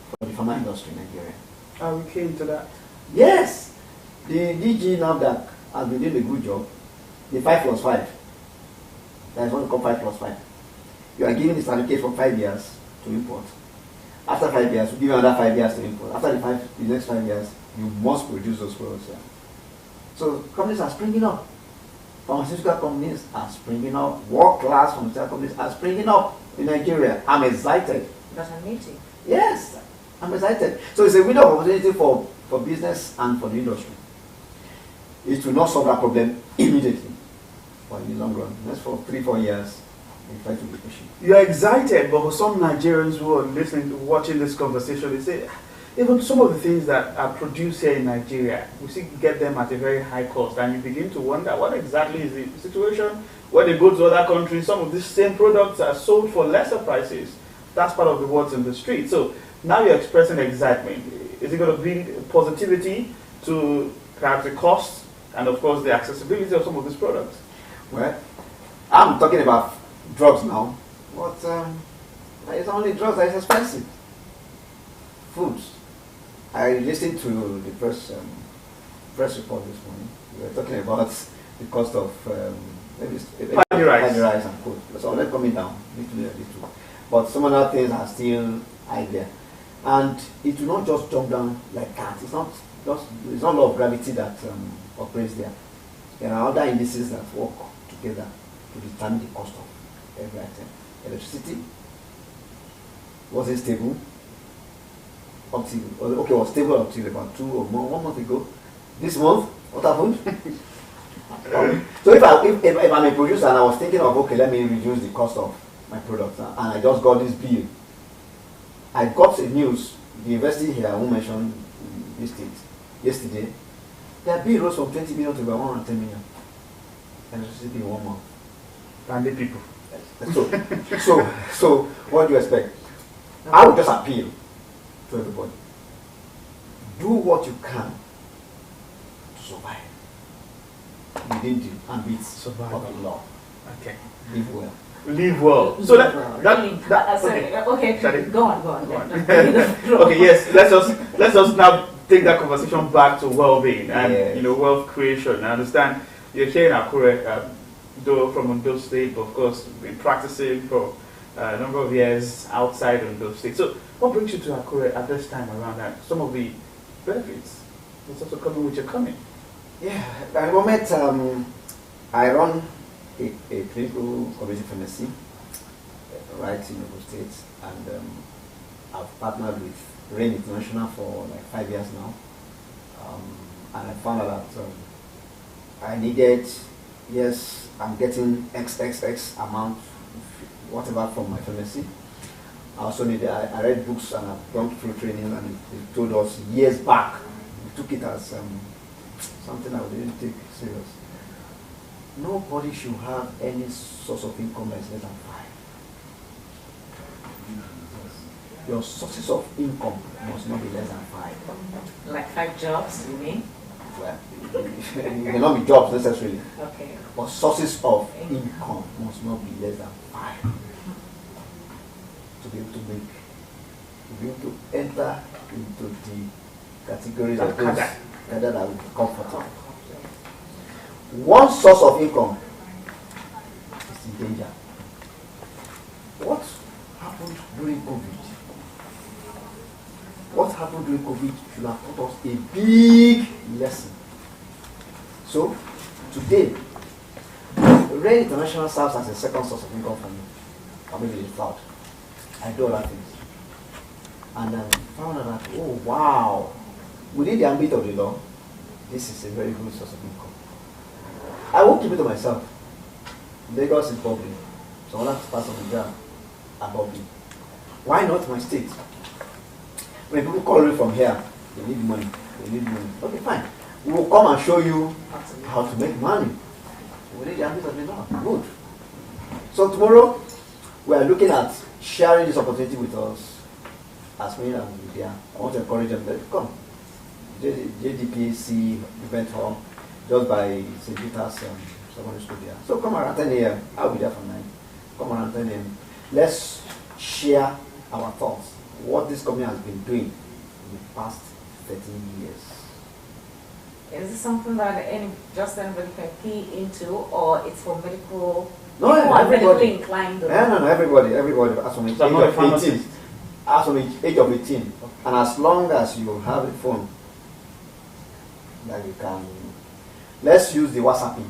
for the pharma industry in Nigeria. We came to that. Yes, the DG NAFDAC has been doing a good job. The 5+5, that is what we call 5+5. You are given the certificate for 5 years to import. After 5 years, we give you another 5 years to import. After the next 5 years, you must produce those products. Yeah. So companies are springing up. Pharmaceutical companies are springing up. World-class pharmaceutical companies are springing up in Nigeria. I'm excited. That's a meeting. Yes, I'm excited. So it's a window of opportunity for business and for the industry. It will not solve that problem immediately, but in the long run, next for 3-4 years, we try to be pushing. You're excited, but for some Nigerians who are listening, watching this conversation, they say, even some of the things that are produced here in Nigeria, we see get them at a very high cost, and you begin to wonder what exactly is the situation where they go to other countries. Some of these same products are sold for lesser prices. That's part of the words in the street. So now you're expressing excitement. Is it going to bring positivity to perhaps the cost and of course the accessibility of some of these products? Well, I'm talking about drugs now, but it's only drugs that is expensive. Foods. I listened to the press report this morning. We were talking about the cost of paddy rice and food. So they're coming down little. But some other things are still high there. And it will not just jump down like that. It's not law of gravity that operates there. There are other indices that work together to determine the cost of every item. Electricity wasn't stable it was stable until about 1 month ago. This month, what happened? So if I'm a producer and I was thinking of, okay, let me reduce the cost of my product, and I just got this bill, I got the news, the university here who mentioned yesterday, their bill rose from 20 million to about 110 million. Electricity in 1 month. And the people. So what do you expect? I would just appeal to everybody. Do what you can to survive within the ambits of the law. Okay. Live well. Live well. So okay. Go on. Okay, yes. Let's just now take that conversation back to well-being and wealth creation. I understand you're here in Akure, though from Ondo State, but of course been practicing for a number of years outside Ondo State. So what brings you to Akure at this time around, and some of the benefits that's also coming with your coming? Yeah, at the moment I run a clinical community pharmacy right in Ondo State, and I've partnered with Rain International for like 5 years now, and I found out that I needed, yes, I'm getting XXX amount, whatever, from my pharmacy. I also needed, I read books and I've gone through training, and they told us years back, we took it as something that we didn't take serious. Nobody should have any source of income that is less than 5. Your sources of income must not be less than 5. Like 5 jobs, you mean? Well, it may not be jobs necessarily. Okay. But sources of income must not be less than 5. To be able to enter into the categories of those that will be comfortable. One source of income is in danger. What happened during COVID? What happened during COVID should have taught us a big lesson. So, today, Rain International serves as a second source of income for me. Or maybe the third. I do other things. And I found out that, oh wow, within the ambit of the law, this is a very good source of income. I won't keep it to myself. Lagos is bubbling. Some other parts of Nigeria are bubbling. Why not my state? When people call me from here, they need money. They need money. Okay, fine. We will come and show you how to make money. We need the habit of the law. Good. So tomorrow, we are looking at sharing this opportunity with us as many as we can. I want to encourage them to come. JDPC event hall, just by St. Peter's secondary school there. So come around 10 a.m. I'll be there from 9. Come around 10 a.m. Let's share our thoughts. What this company has been doing in the past 13 years. Is it something that anybody can key into, or it's for medical? No, everybody. Inclined. No, everybody. As from the age of 18, and as long as you have a phone, that you can. Let's use the WhatsApp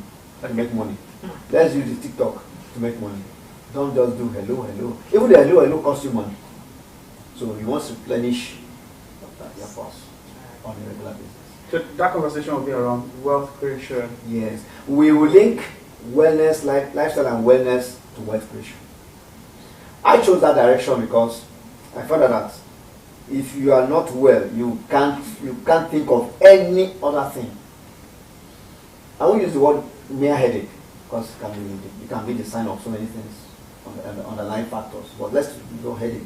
to make money. Let's use the TikTok to make money. Don't just do hello. Even the hello costs you money. So you want to replenish your purse on a regular basis. So that conversation will be around wealth creation. Yes. We will link wellness, lifestyle and wellness to wealth creation. I chose that direction because I found that if you are not well, you can't think of any other thing. I won't use the word mere headache because it can be the sign of so many things on the underlying factors. But let's do headache.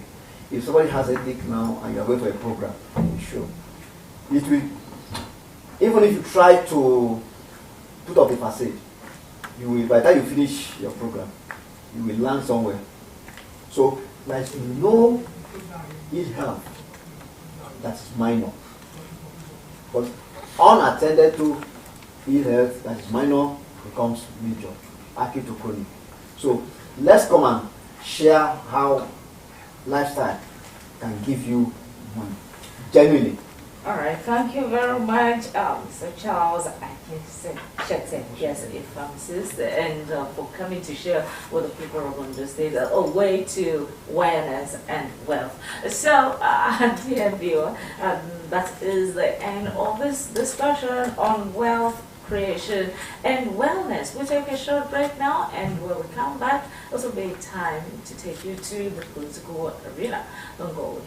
If somebody has a headache now and you are going for a program, sure, it will. Even if you try to put up a facade, you will, by the time you finish your program, you will land somewhere. So there is no ill health that is minor. But unattended to ill health that is minor becomes major, acute to chronic. So let's come and share how lifestyle can give you money. Genuinely. All right, thank you very much, Mr. Charles Chete, yes, a pharmacist, and for coming to share with the people of Ondo State a way to wellness and wealth. So, dear viewer, that is the end of this discussion on wealth creation and wellness. We'll take a short break now, and when we come back, it will be time to take you to the political arena. Don't go away.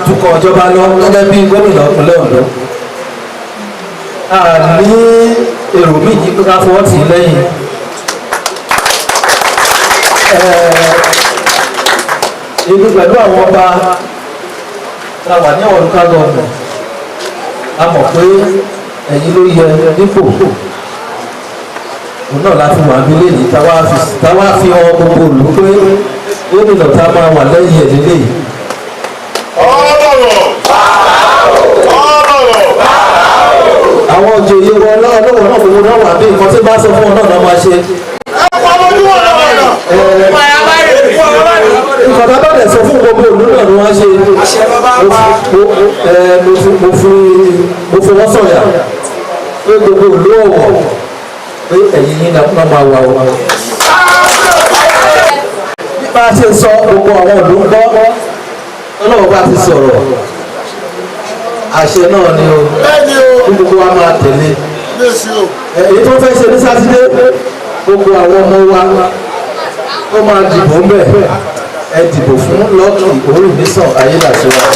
tukọ̀ ìjọba lọ gẹ́gẹ́ bí gómìnà ìpínlẹ̀ Ondo a ní èrò méjì pé ká fọwọ́ tì í lẹ́yìn ibi pẹ̀lú àwọn ọba la wà ní àwọn local government a mọ̀ pé ẹ̀yin ló yẹ dípò òun náà láti wà ní ilé yìí táwa fi ọ gbogbo òlù pé gómìnà tá a máa wà lẹ́yìn ẹ̀ nílé yìí. Àwọn òjòyè wọn lọ́wọ́ náà gbogbo náà wà bí nǹkan tí bá sọ fún ọ náà máa ṣe. Nǹkan tá a bá lè sọ fún gbogbo òlú náà ni wọ́n ṣe. Mo fi wọ́n sọ̀yà pé gbogbo òlú ọ̀wọ̀ pé ẹ̀yìn yín náà máa wà wọ́n. Bí bá a ṣe sọ gbogbo àwọn òlú ń gbọ́ ọlọ́wọ́ bá ti sọ̀rọ̀ àṣẹ náà ni o gbogbo wa máa tẹ̀lé èyí tó fẹ́ ṣe ní sátidé gbogbo àwọn ọmọ wa ó máa dìbò ń bẹ̀ ẹ dìbò fún Lucky Orimisan Ayédàtiwa.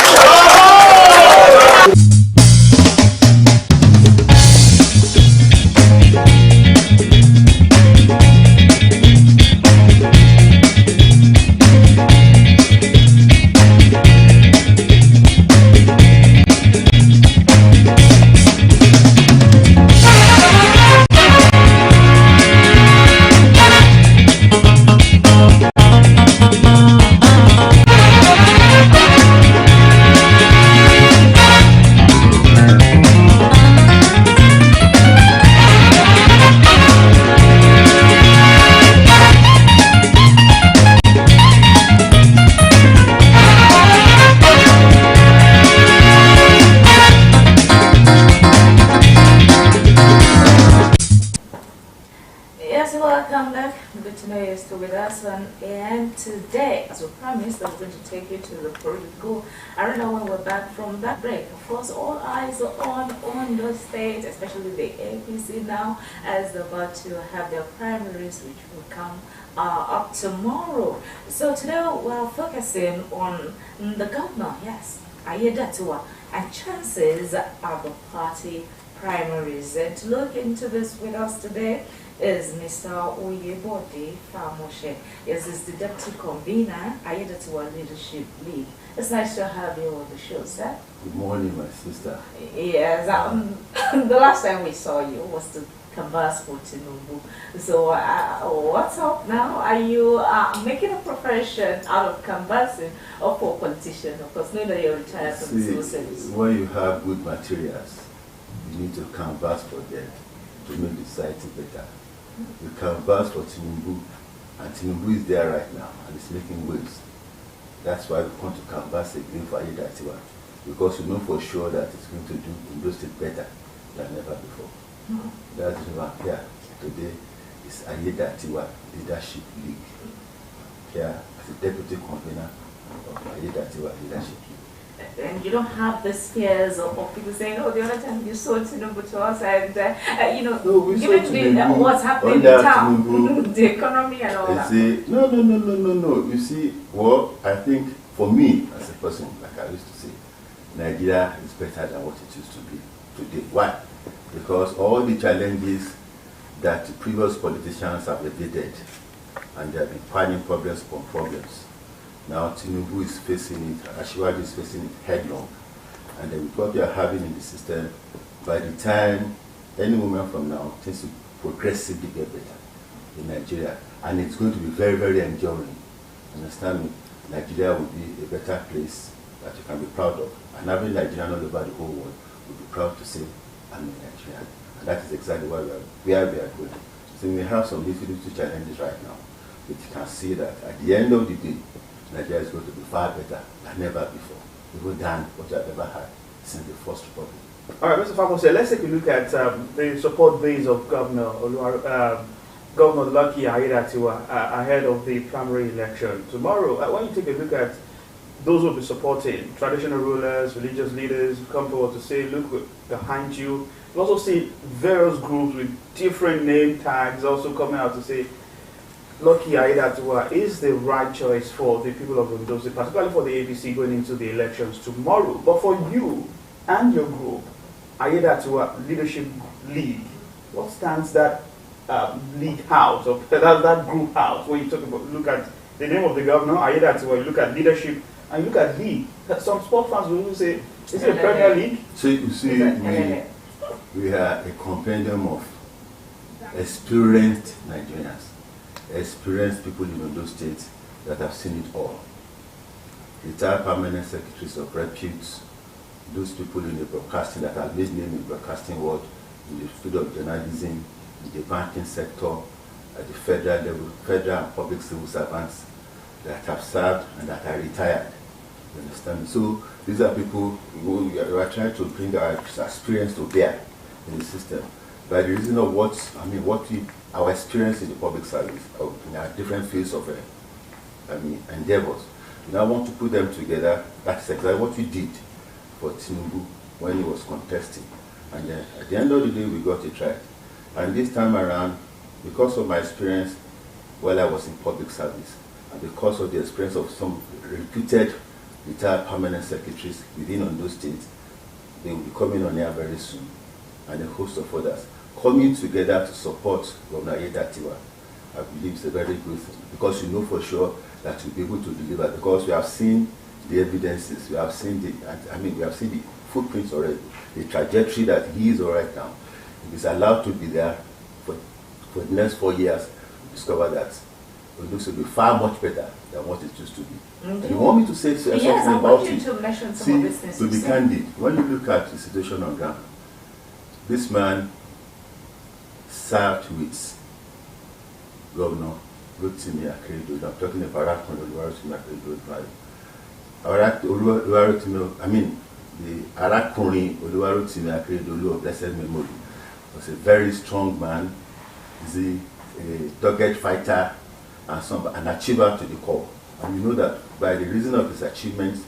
AM today. As we promised, that we're going to take you to the political arena when we're back from that break. Of course, all eyes are on the state, especially the APC now, as they're about to have their primaries, which will come up tomorrow. So today we're focusing on the governor, yes, Aiyedatiwa, and chances of the party primaries. And to look into this with us today is Mr. Oyebode Famoshe. Yes, he's the deputy convener, Aiyedatiwa Leadership League. It's nice to have you on the show, sir. Good morning, my sister. Yes, the last time we saw you was to canvass for Tinubu. So what's up now? Are you making a profession out of canvassing or for politician? Of course, knowing that you're retired from the civil service. When you have good materials, you need to canvass for them to make the society better. You canvass for Tinubu, and Tinubu is there right now, and it's making waves. That's why we want to canvass again for Aiyedatiwa, because we know for sure that it's going to do industry better than ever before. That's why I'm here today. Is Aiyedatiwa Leadership League. Here as a deputy convener of Aiyedatiwa Leadership League. And you don't have the fears of people saying, oh, the other time you sold Tinubu to us, and you know, no, given what's happening in town, the economy and all that. No. You see, well, I think for me as a person, like I used to say, Nigeria is better than what it used to be today. Why? Because all the challenges that the previous politicians have evaded, and they have been finding problems upon problems. Now Tinubu is facing it, Ashwadi is facing it headlong. And then with what we are having in the system, by the time, any moment from now, things will progressively get better in Nigeria. And it's going to be very, very enduring. Understand me? Nigeria will be a better place that you can be proud of. And having Nigerians all over the whole world will be proud to say, I'm a Nigerian. And that is exactly where we are going. So we have some little challenges right now. But you can see that at the end of the day, Nigeria is going to be far better than ever before, even than what I've ever had since the First Republic. All right, Mr. Famose, let's take a look at the support base of Governor Lucky Aiyedatiwa ahead of the primary election tomorrow. When you take a look at those who will be supporting, traditional rulers, religious leaders come forward to say, look behind you. You also see various groups with different name tags also coming out to say, Lucky Aiyedatiwa is the right choice for the people of Ondo State, particularly for the APC going into the elections tomorrow. But for you and your group, Aiyedatiwa Leadership League, what stands that league out, or that group out? When you talk about, look at the name of the governor, Aiyedatiwa, you look at leadership, and you look at league. Some sport fans will say, is it a Premier League? So you see, we are a compendium of experienced Nigerians. Experienced people in Ondo State that have seen it all. Retired permanent secretaries of repute, those people in the broadcasting that have made name in the broadcasting world, in the field of journalism, in the banking sector, at the federal level, federal and public civil servants that have served and that are retired. You understand? So these are people who we are trying to bring our experience to bear in the system. By the reason of our experience in the public service, in our different fields of endeavors. We now want to put them together. That's exactly what we did for Tinubu when he was contesting. And then at the end of the day, we got it right. And this time around, because of my experience while I was in public service, and because of the experience of some reputed retired permanent secretaries within Ondo State, they will be coming on air very soon, and a host of others coming together to support Governor Aiyedatiwa. I believe it's a very good thing, because you know for sure that you'll be able to deliver, because we have seen the evidences, we have seen the footprints already, the trajectory that he is on right now. If he's allowed to be there for the next 4 years, we discover that it looks to be far much better than what it used to be. Mm-hmm. You want me to say something about it? To mention some of these things. To be candid, when you look at the situation on ground, this man served with Governor Rotimi Akeredolu. I'm talking about Rotimi Akeredolu. The Arakunrin Oluwarotimi Akeredolu of blessed memory was a very strong man. He's a dogged fighter. and an achiever to the core. And you know that by the reason of his achievements,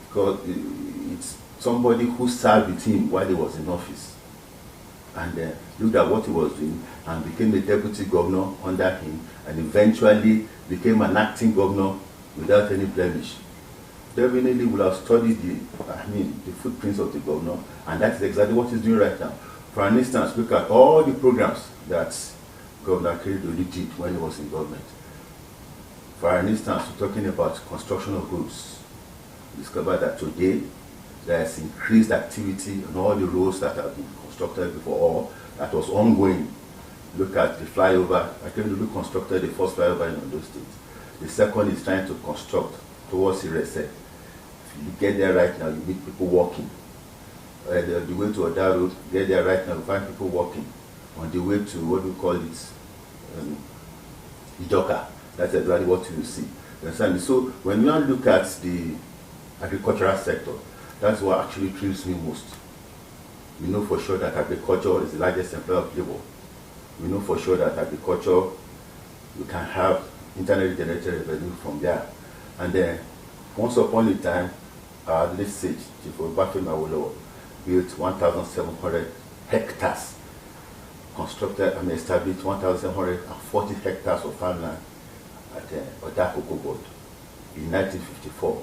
because it's somebody who served with him while he was in office, and looked at what he was doing and became a deputy governor under him, and eventually became an acting governor without any blemish. Definitely will have studied the footprints of the governor, and that's exactly what he's doing right now. For an instance, look at all the programs that Governor Keridoli did when he was in government. For an instance, we're talking about construction of roads. We discovered that today there's increased activity on all the roads that have been constructed before, or that was ongoing. Look at the flyover. Keridoli constructed the first flyover in Ondo State. The second is trying to construct towards Osrc. If you get there right now, you meet people walking. The way to Oda Road, get there right now, you find people walking. On the way to, what do we call it, Ijoka. That's exactly what you see. You understand? So when you now look at the agricultural sector, that's what actually thrills me most. We know for sure that agriculture is the largest employer of labor. We know for sure that agriculture, you can have internally generated revenue from there. And then, once upon a time, our late sage, Chief Obafemi Awolowo, built 1,700 hectares, constructed and established 1,740 hectares of farmland at Oda Cocoa Board in 1954.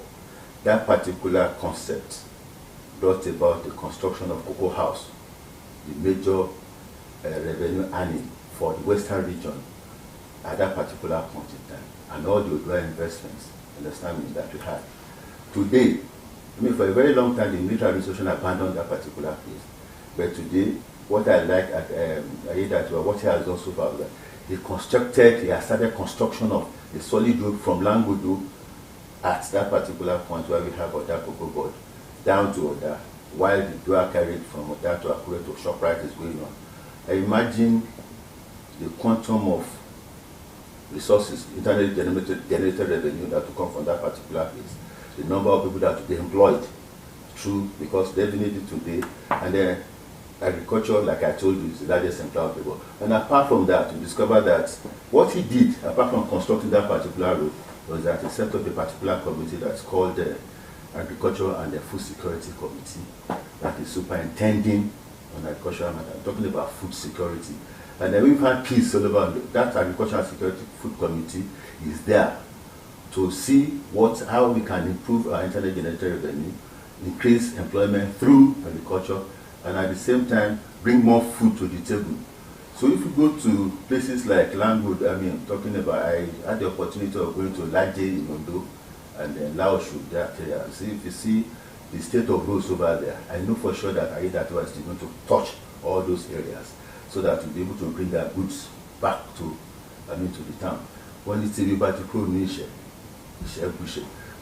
That particular concept brought about the construction of Cocoa House, the major revenue earning for the Western region at that particular point in time, and all the Odua investments, understanding that we had. Today, for a very long time, the military administration abandoned that particular place. But today, what I like at what he has done so far, he has started construction of a solid road from Langudu at that particular point where we have Oda Cocoa Board down to Oda, while the dual carried from Oda to Akure to ShopRite is going on. I imagine the quantum of resources, internally generated revenue that will come from that particular place, the number of people that will be employed through, because definitely today, and then agriculture, like I told you, is the largest employer of labor. And apart from that, we discovered that what he did, apart from constructing that particular road, was that he set up a particular committee that's called the Agriculture and the Food Security Committee, that is superintending on agricultural matters. I'm talking about food security. And then we've had peace all over. That Agricultural Security Food Committee is there to see how we can improve our internally generated revenue, increase employment through agriculture, and at the same time bring more food to the table. So if you go to places like Langwood, I'm talking about, I had the opportunity of going to Laje in Ondo and then Laoshu, that area. See, if you see the state of roads over there, I know for sure that Aiyedatiwa is going to touch all those areas so that we'll be able to bring their goods back to the town. When it's a liberty pro-nation,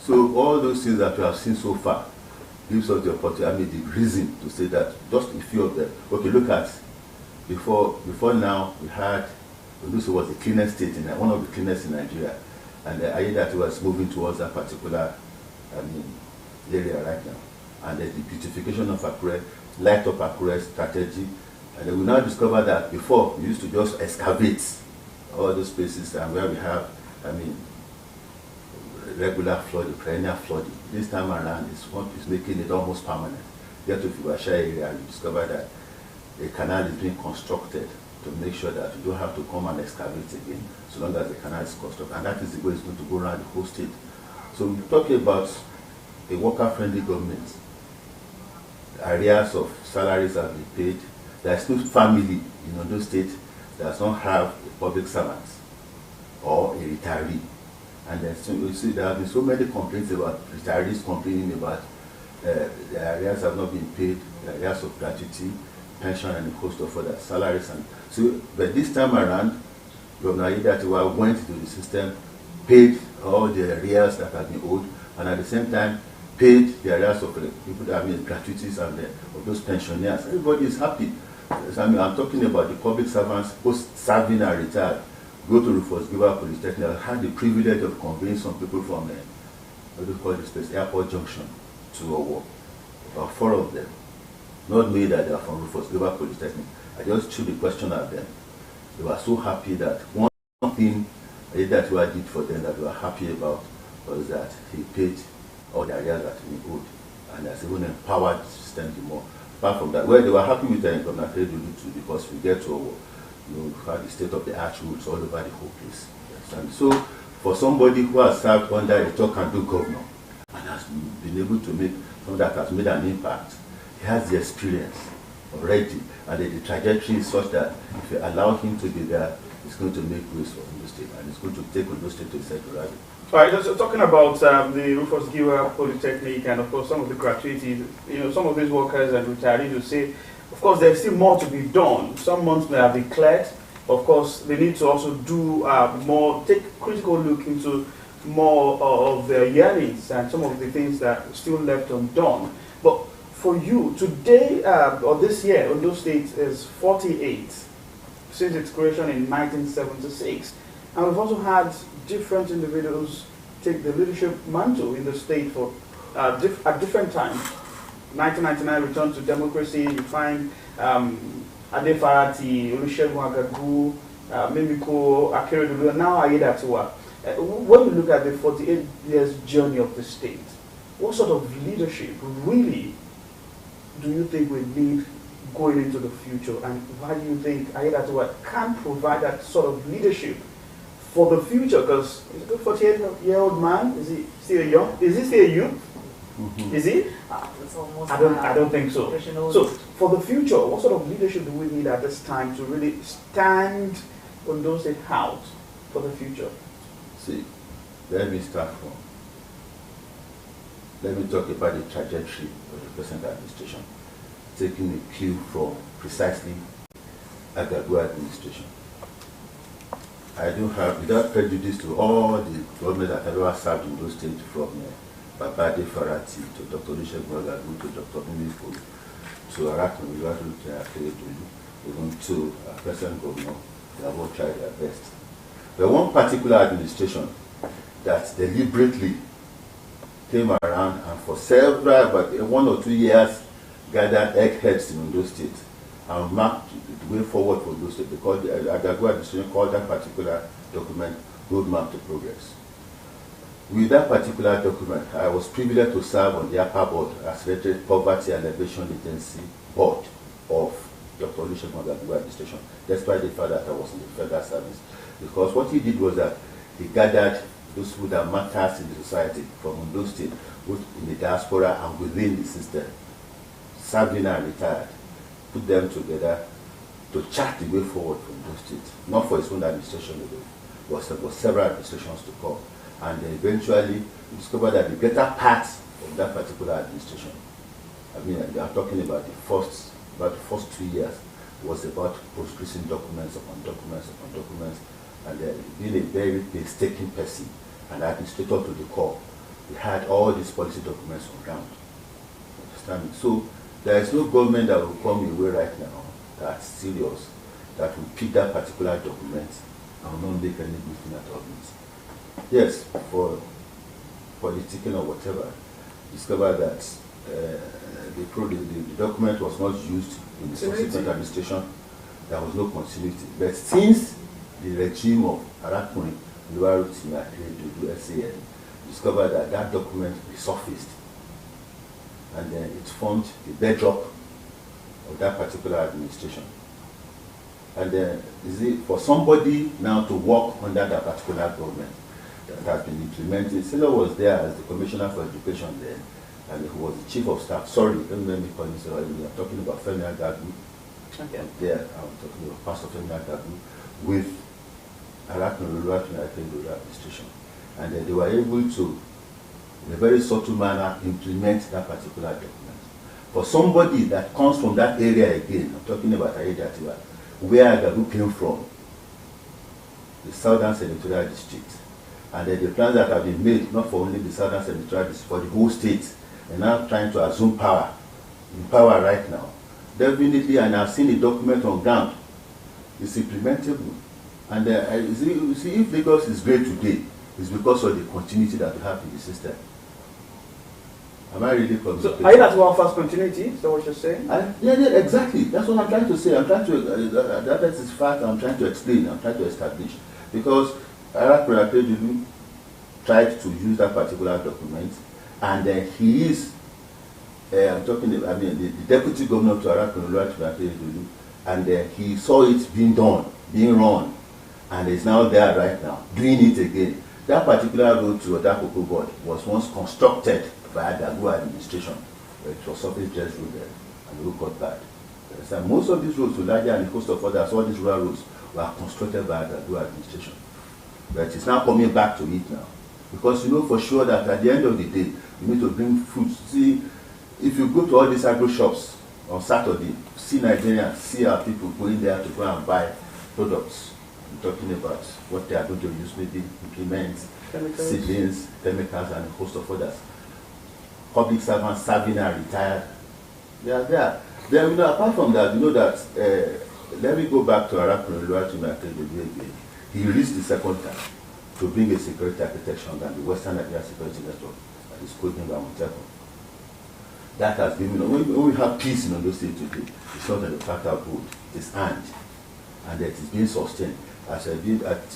so all those things that we have seen so far gives us the opportunity, the reason to say that just a few of them. Okay, look at before now we had Ondo was the cleanest state in one of the cleanest in Nigeria, and Aiyedatiwa was moving towards that particular area right now, and the beautification of Akure, light up Akure strategy, and then we now discover that before we used to just excavate all those places and where we have regular flooding, perennial flooding. This time around is what is making it almost permanent. Get to Fibasha area, you discover that a canal is being constructed to make sure that you don't have to come and excavate again, so long as the canal is constructed. And that is the way it's going to go around the whole state. So we're talking about a worker-friendly government. Areas of salaries have been paid. There's no family in Ondo State that does not have a public servant or a retiree. And then so you see there have been so many complaints about retirees complaining about the areas have not been paid, the areas of gratuity, pension, and a host of other salaries. And so, but this time around, Governor Aiyedatiwa went into the system, paid all the arrears that have been owed, and at the same time paid the arrears of people that have gratuities and of those pensioners. Everybody is happy. I'm talking about the public servants, both serving and retired. Go to Rufus Giwa Polytechnic. I had the privilege of conveying some people from what do you call this place, Airport Junction to Owo. About 4 of them. Not me that they are from Rufus Giwa Polytechnic. I just threw the question at them. They were so happy that one thing Ayedatiwa did for them that we were happy about was that he paid all the areas that we owed, and has even empowered the system more. Apart from that, well, they were happy with the Governor Akeredolu too, because we get to have the state-of-the-art roads all over the whole place. And so, for somebody who has served under a talk-and-do governor and has been able to make something that has made an impact, he has the experience already, and the trajectory is such that if you allow him to be there, it's going to make ways for Ondo State, and it's going to take Ondo State to a second level. All right, so talking about the Rufus Giwa Polytechnic and of course some of the gratuities, some of these workers and retirees will say, of course there's still more to be done. Some months may have declared, of course they need to also do more, take a critical look into more of their yearnings and some of the things that are still left undone. But for you, today or this year, Ondo State is 48 since its creation in 1976. And we've also had different individuals take the leadership mantle in the state for at different times. 1999 return to democracy, you find Ade Farati, Olusegun Agagu, Mimiko Akeredolu, and now Ayedatiwa. When you look at the 48 years journey of the state, what sort of leadership really do you think we need going into the future, and why do you think Ayedatiwa can provide that sort of leadership for the future? Because he's a 48-year-old man. Is he still young? Is he still a youth? Mm-hmm. Is he? It's almost I don't think so. So for the future, what sort of leadership do we need at this time to really stand on those out for the future? See, let me start from. Let me talk about the trajectory of the present administration, taking a cue from precisely Agagu administration. I do have, without prejudice to all the government that have ever served in those states, from Baba Ade Farati to Dr. Olusegun Agagu to Dr. Mimiko to Arakun Akeredolu, even to President Governor, they have all tried their best. But one particular administration that deliberately came around and for several, but 1 or 2 years, gathered eggheads in those states and marked the way forward for those states, because the Agagu administration called that particular document Roadmap to Progress. With that particular document, I was privileged to serve on the upper board as Secretary Poverty and Elevation Agency board of Dr. Olusegun Agagu administration, despite the fact that I was in the federal service. Because what he did was that he gathered those who that matters in the society from Ondo State, both in the diaspora and within the system, serving and retired, put them together to chart the way forward from those states, not for his own administration alone, but for several administrations to come. And eventually discovered that the better part of that particular administration, I mean, they are talking about the first 2 years, was about producing documents upon documents upon documents, and being a very painstaking person, an administrator to the core. We had all these policy documents on ground. Understand me? So there is no government that will come away right now that's serious, that will pick that particular document and will not make any good thing at all. Yes, for politicking or whatever, discovered that the document was not used in the subsequent administration. There was no continuity. But since the regime of Arakun SAN discovered that that document resurfaced, and then it formed the bedrock of that particular administration. And then, for somebody now to work under that particular government that has been implemented, Silo was there as the Commissioner for Education then, and he was the Chief of Staff. Sorry, don't let me call him so. I'm talking about Femi Agagu. Okay. There, I'm talking about Pastor Femi Agagu with Arakun administration. And then they were able to, in a very subtle manner, implement that particular document. For somebody that comes from that area again, I'm talking about Ayedatiwa, where Agagu came from, the Southern Senatorial District, and then the plans that have been made, not for only the Southern Senatorial District, for the whole state, and now trying to assume power, in power right now. Definitely, and I've seen the document on ground, it's implementable. And you see, if Lagos is great today, it's because of the continuity that we have in the system. Am I really confused? So, are you that one first continuity? Is that what you're saying? Yeah, exactly. That's what I'm trying to say. I'm trying to, that is fact I'm trying to explain, I'm trying to establish. Because Arab President tried to use that particular document, and he is, I'm talking about, the deputy governor to Arab President, and he saw it being done, being run, and is now there right now, doing it again. That particular road to Odakoko board was once constructed by the Agua administration. It was surface just road there, and the road got bad. So most of these roads, Ulaja and a host of others, all these rural roads were constructed by the Agua administration. But it's now coming back to it now. Because you know for sure that at the end of the day, you need to bring food. See, if you go to all these agro shops on Saturday, see Nigerians, see our people going there to go and buy products. I'm talking about what they are going to use, maybe implements, seedlings, chemicals, and a host of others. Public servants serving and retired. They are there. Then, you know, apart from that, you know that, let me go back to Arab again. He reached the second time to bring a security architecture on the Western Nigeria Security Network that is called Montego. That has been, you know, when we have peace in Ondo State today, it's not on the fractal board, it's earned, and that is being sustained. As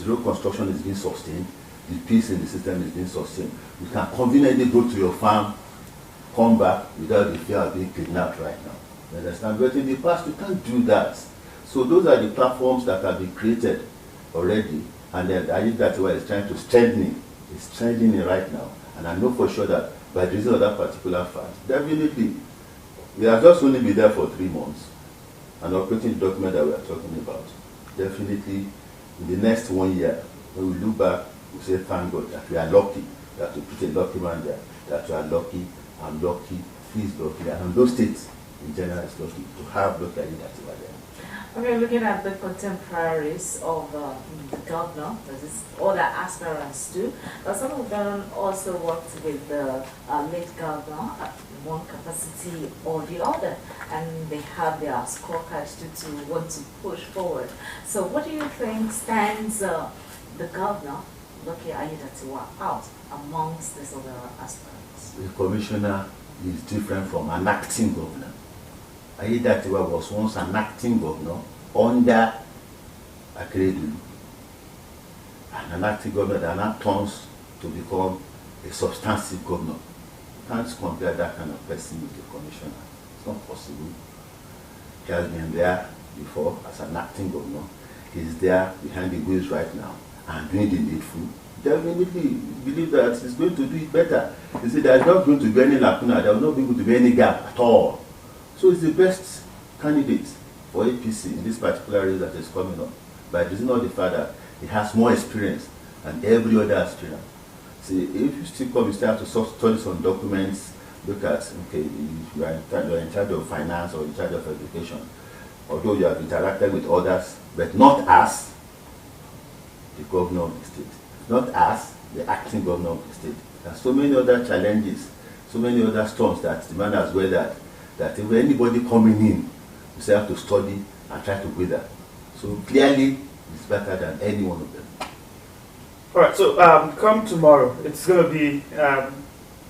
road construction is being sustained, the peace in the system is being sustained. You can conveniently go to your farm, come back without the fear of being kidnapped right now. You understand? But in the past, you can't do that. So those are the platforms that have been created already, and then I think that's why it's trying to strengthen. It's strengthening right now, and I know for sure that by the reason of that particular fact, definitely, we have just only been there for 3 months, and operating the document that we are talking about. Definitely, in the next 1 year, when we look back, we say, thank God that we are lucky, that we put a lucky man there, that we are lucky, I'm lucky, he's lucky, and those states in general is lucky to have local leaders over there. Okay, looking at the contemporaries of the governor, that is all the aspirants do, but some of them also worked with the late governor at one capacity or the other, and they have their scorecards to want to push forward. So what do you think stands the governor, Lucky Aiyedatiwa, out amongst these other aspirants? The commissioner is different from an acting governor. Aiyedatiwa was once an acting governor under Akeredolu, and an acting governor that now turns to become a substantive governor. You can't compare that kind of person with the commissioner. It's not possible. He has been there before as an acting governor. He's there behind the wheels right now and doing the needful. Definitely believe that he's going to do it better. You see, there's not going to be any lacuna, there will not be going to be any gap at all. So it's the best candidate for APC in this particular race that is coming up. By the reason of the fact that he has more experience than every other aspirant. See, if you still come, you still have to study some documents, look at, okay, you are in charge of finance or in charge of education, although you have interacted with others, but not as the governor of the state, not as the acting governor of the state. There are so many other challenges, so many other storms that the man has weathered, that if anybody coming in, you still have to study and try to weather. So clearly, it's better than any one of them. All right, so come tomorrow, it's going to be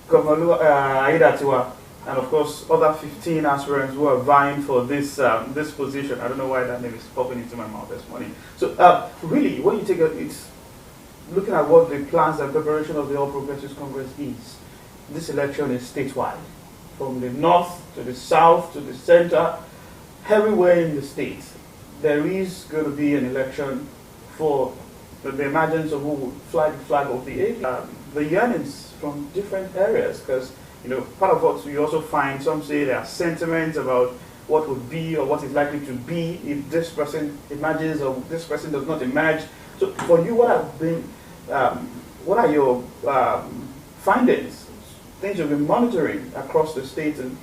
Governor Aiyedatiwa and of course other 15 aspirants who are vying for this this position. I don't know why that name is popping into my mouth this morning. So really, when you take it's looking at what the plans and preparation of the All Progressives Congress is, this election is statewide, from the north to the south to the center, everywhere in the state. There is going to be an election for the emergence of who will fly the flag of the yearnings from different areas, because you know part of what we also find, some say there are sentiments about what would be or what is likely to be if this person emerges or this person does not emerge. So for you, what are your findings, things you've been monitoring across the state, and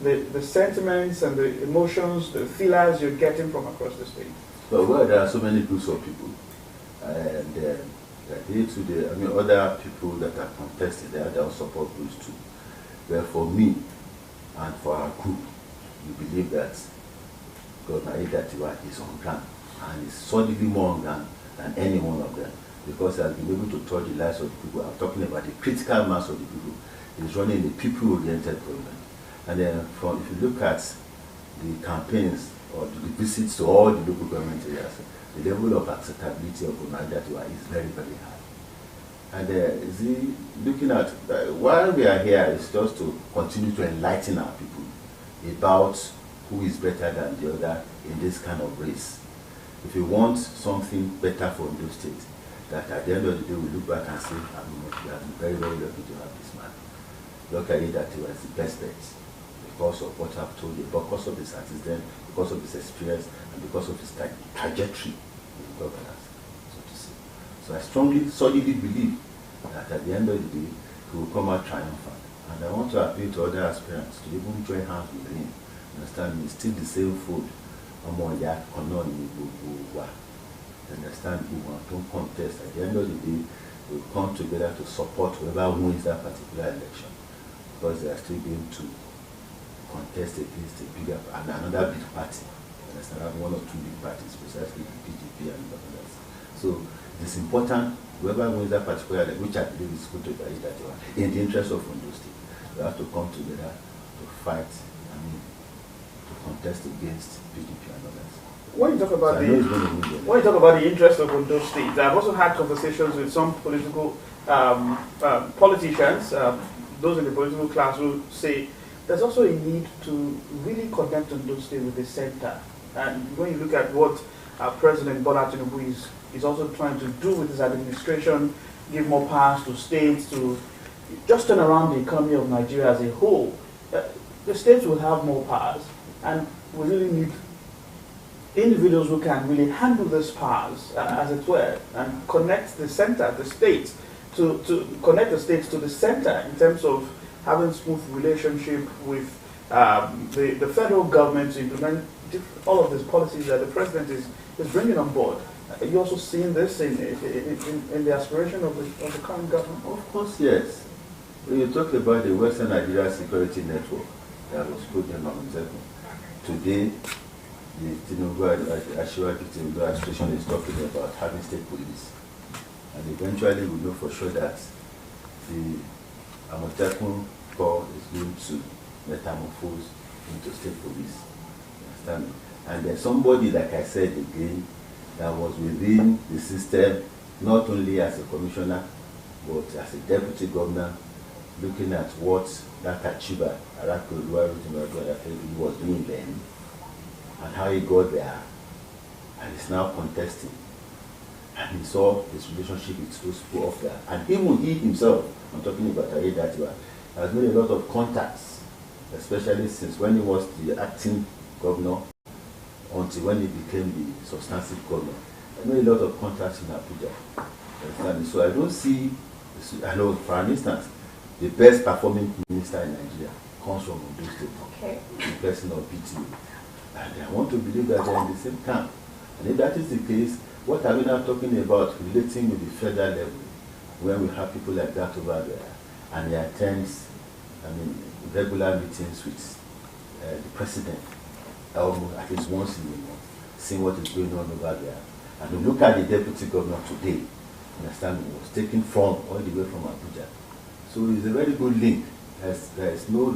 the sentiments and the emotions, the feelers you're getting from across the state? Well, there are so many groups of people, and other people that are contested, they are their support groups too. But for me and for our group, we believe that Governor Aiyedatiwa is on ground, and is solidly more on ground than any one of them, because he has been able to touch the lives of the people. I'm talking about the critical mass of the people. He's running a people-oriented government. And then if you look at the campaigns or the visits to all the local government areas, the level of acceptability of Onajatiwa is very, very high. And looking at, while we are here, is just to continue to enlighten our people about who is better than the other in this kind of race. If you want something better for Ondo State, that at the end of the day we look back and say, we are very, very lucky to have this man. Look at it that he was the best bet because of what I've told you, because of his antecedent, because of his experience, and because of his trajectory in governance, so to say. So I solidly believe that at the end of the day, he will come out triumphant. And I want to appeal to other aspirants to even join hands with him. Understand me? It's still the same food. Understand? We don't contest. At the end of the day, we'll come together to support whoever wins that particular election, because they are still going to contest against a bigger and another big party. Understand? I have one or two big parties, precisely the PGP and others. So it's important, whoever wins that particular election, which I believe is good to that in the interest of Ondo State, we have to come together to fight, to contest against PGP and others. When you talk about the interest of Ondo State, I've also had conversations with some political politicians, those in the political class, who say there's also a need to really connect Ondo State with the center. And when you look at what President Bola Tinubu is also trying to do with his administration, give more powers to states, to just turn around the economy of Nigeria as a whole, the states will have more powers, and we really need individuals who can really handle these powers, as it were, and connect the center, the states, to connect the states to the center in terms of having smooth relationship with the federal government to implement all of these policies that the president is bringing on board. Are you also seeing this in the aspiration of the current government? Of course, yes. When you talk about the Western Nigeria Security Network that was put in on today, the Tinubu administration is talking about having state police. And eventually we know for sure that the Amotekun Corps is going to metamorphose into state police. You understand? And there's somebody, like I said again, that was within the system, not only as a commissioner, but as a deputy governor, looking at what that achiever, was doing then, and how he got there, and is now contesting. And he saw his relationship with those people off there. And even he himself, I'm talking about Ayedatiwa, has made a lot of contacts, especially since when he was the acting governor until when he became the substantive governor. I made a lot of contacts in Abuja. And so I don't see, I know for an instance, the best performing minister in Nigeria comes from Ondo State, okay, the person of PTA. And I want to believe that they're in the same camp. And if that is the case, what are we now talking about relating with the federal level when we have people like that over there and he attends, regular meetings with the president almost at least once in a month, seeing what is going on over there. And we look at the deputy governor today, understand, he was taken from all the way from Abuja. So it's a very good link. There's no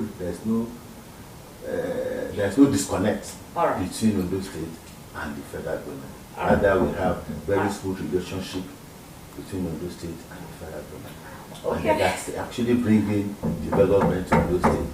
disconnect between Ondo State and the federal government. Rather, we have very smooth relationship between Ondo State and the federal government. Okay. And that's actually bringing development to Ondo State.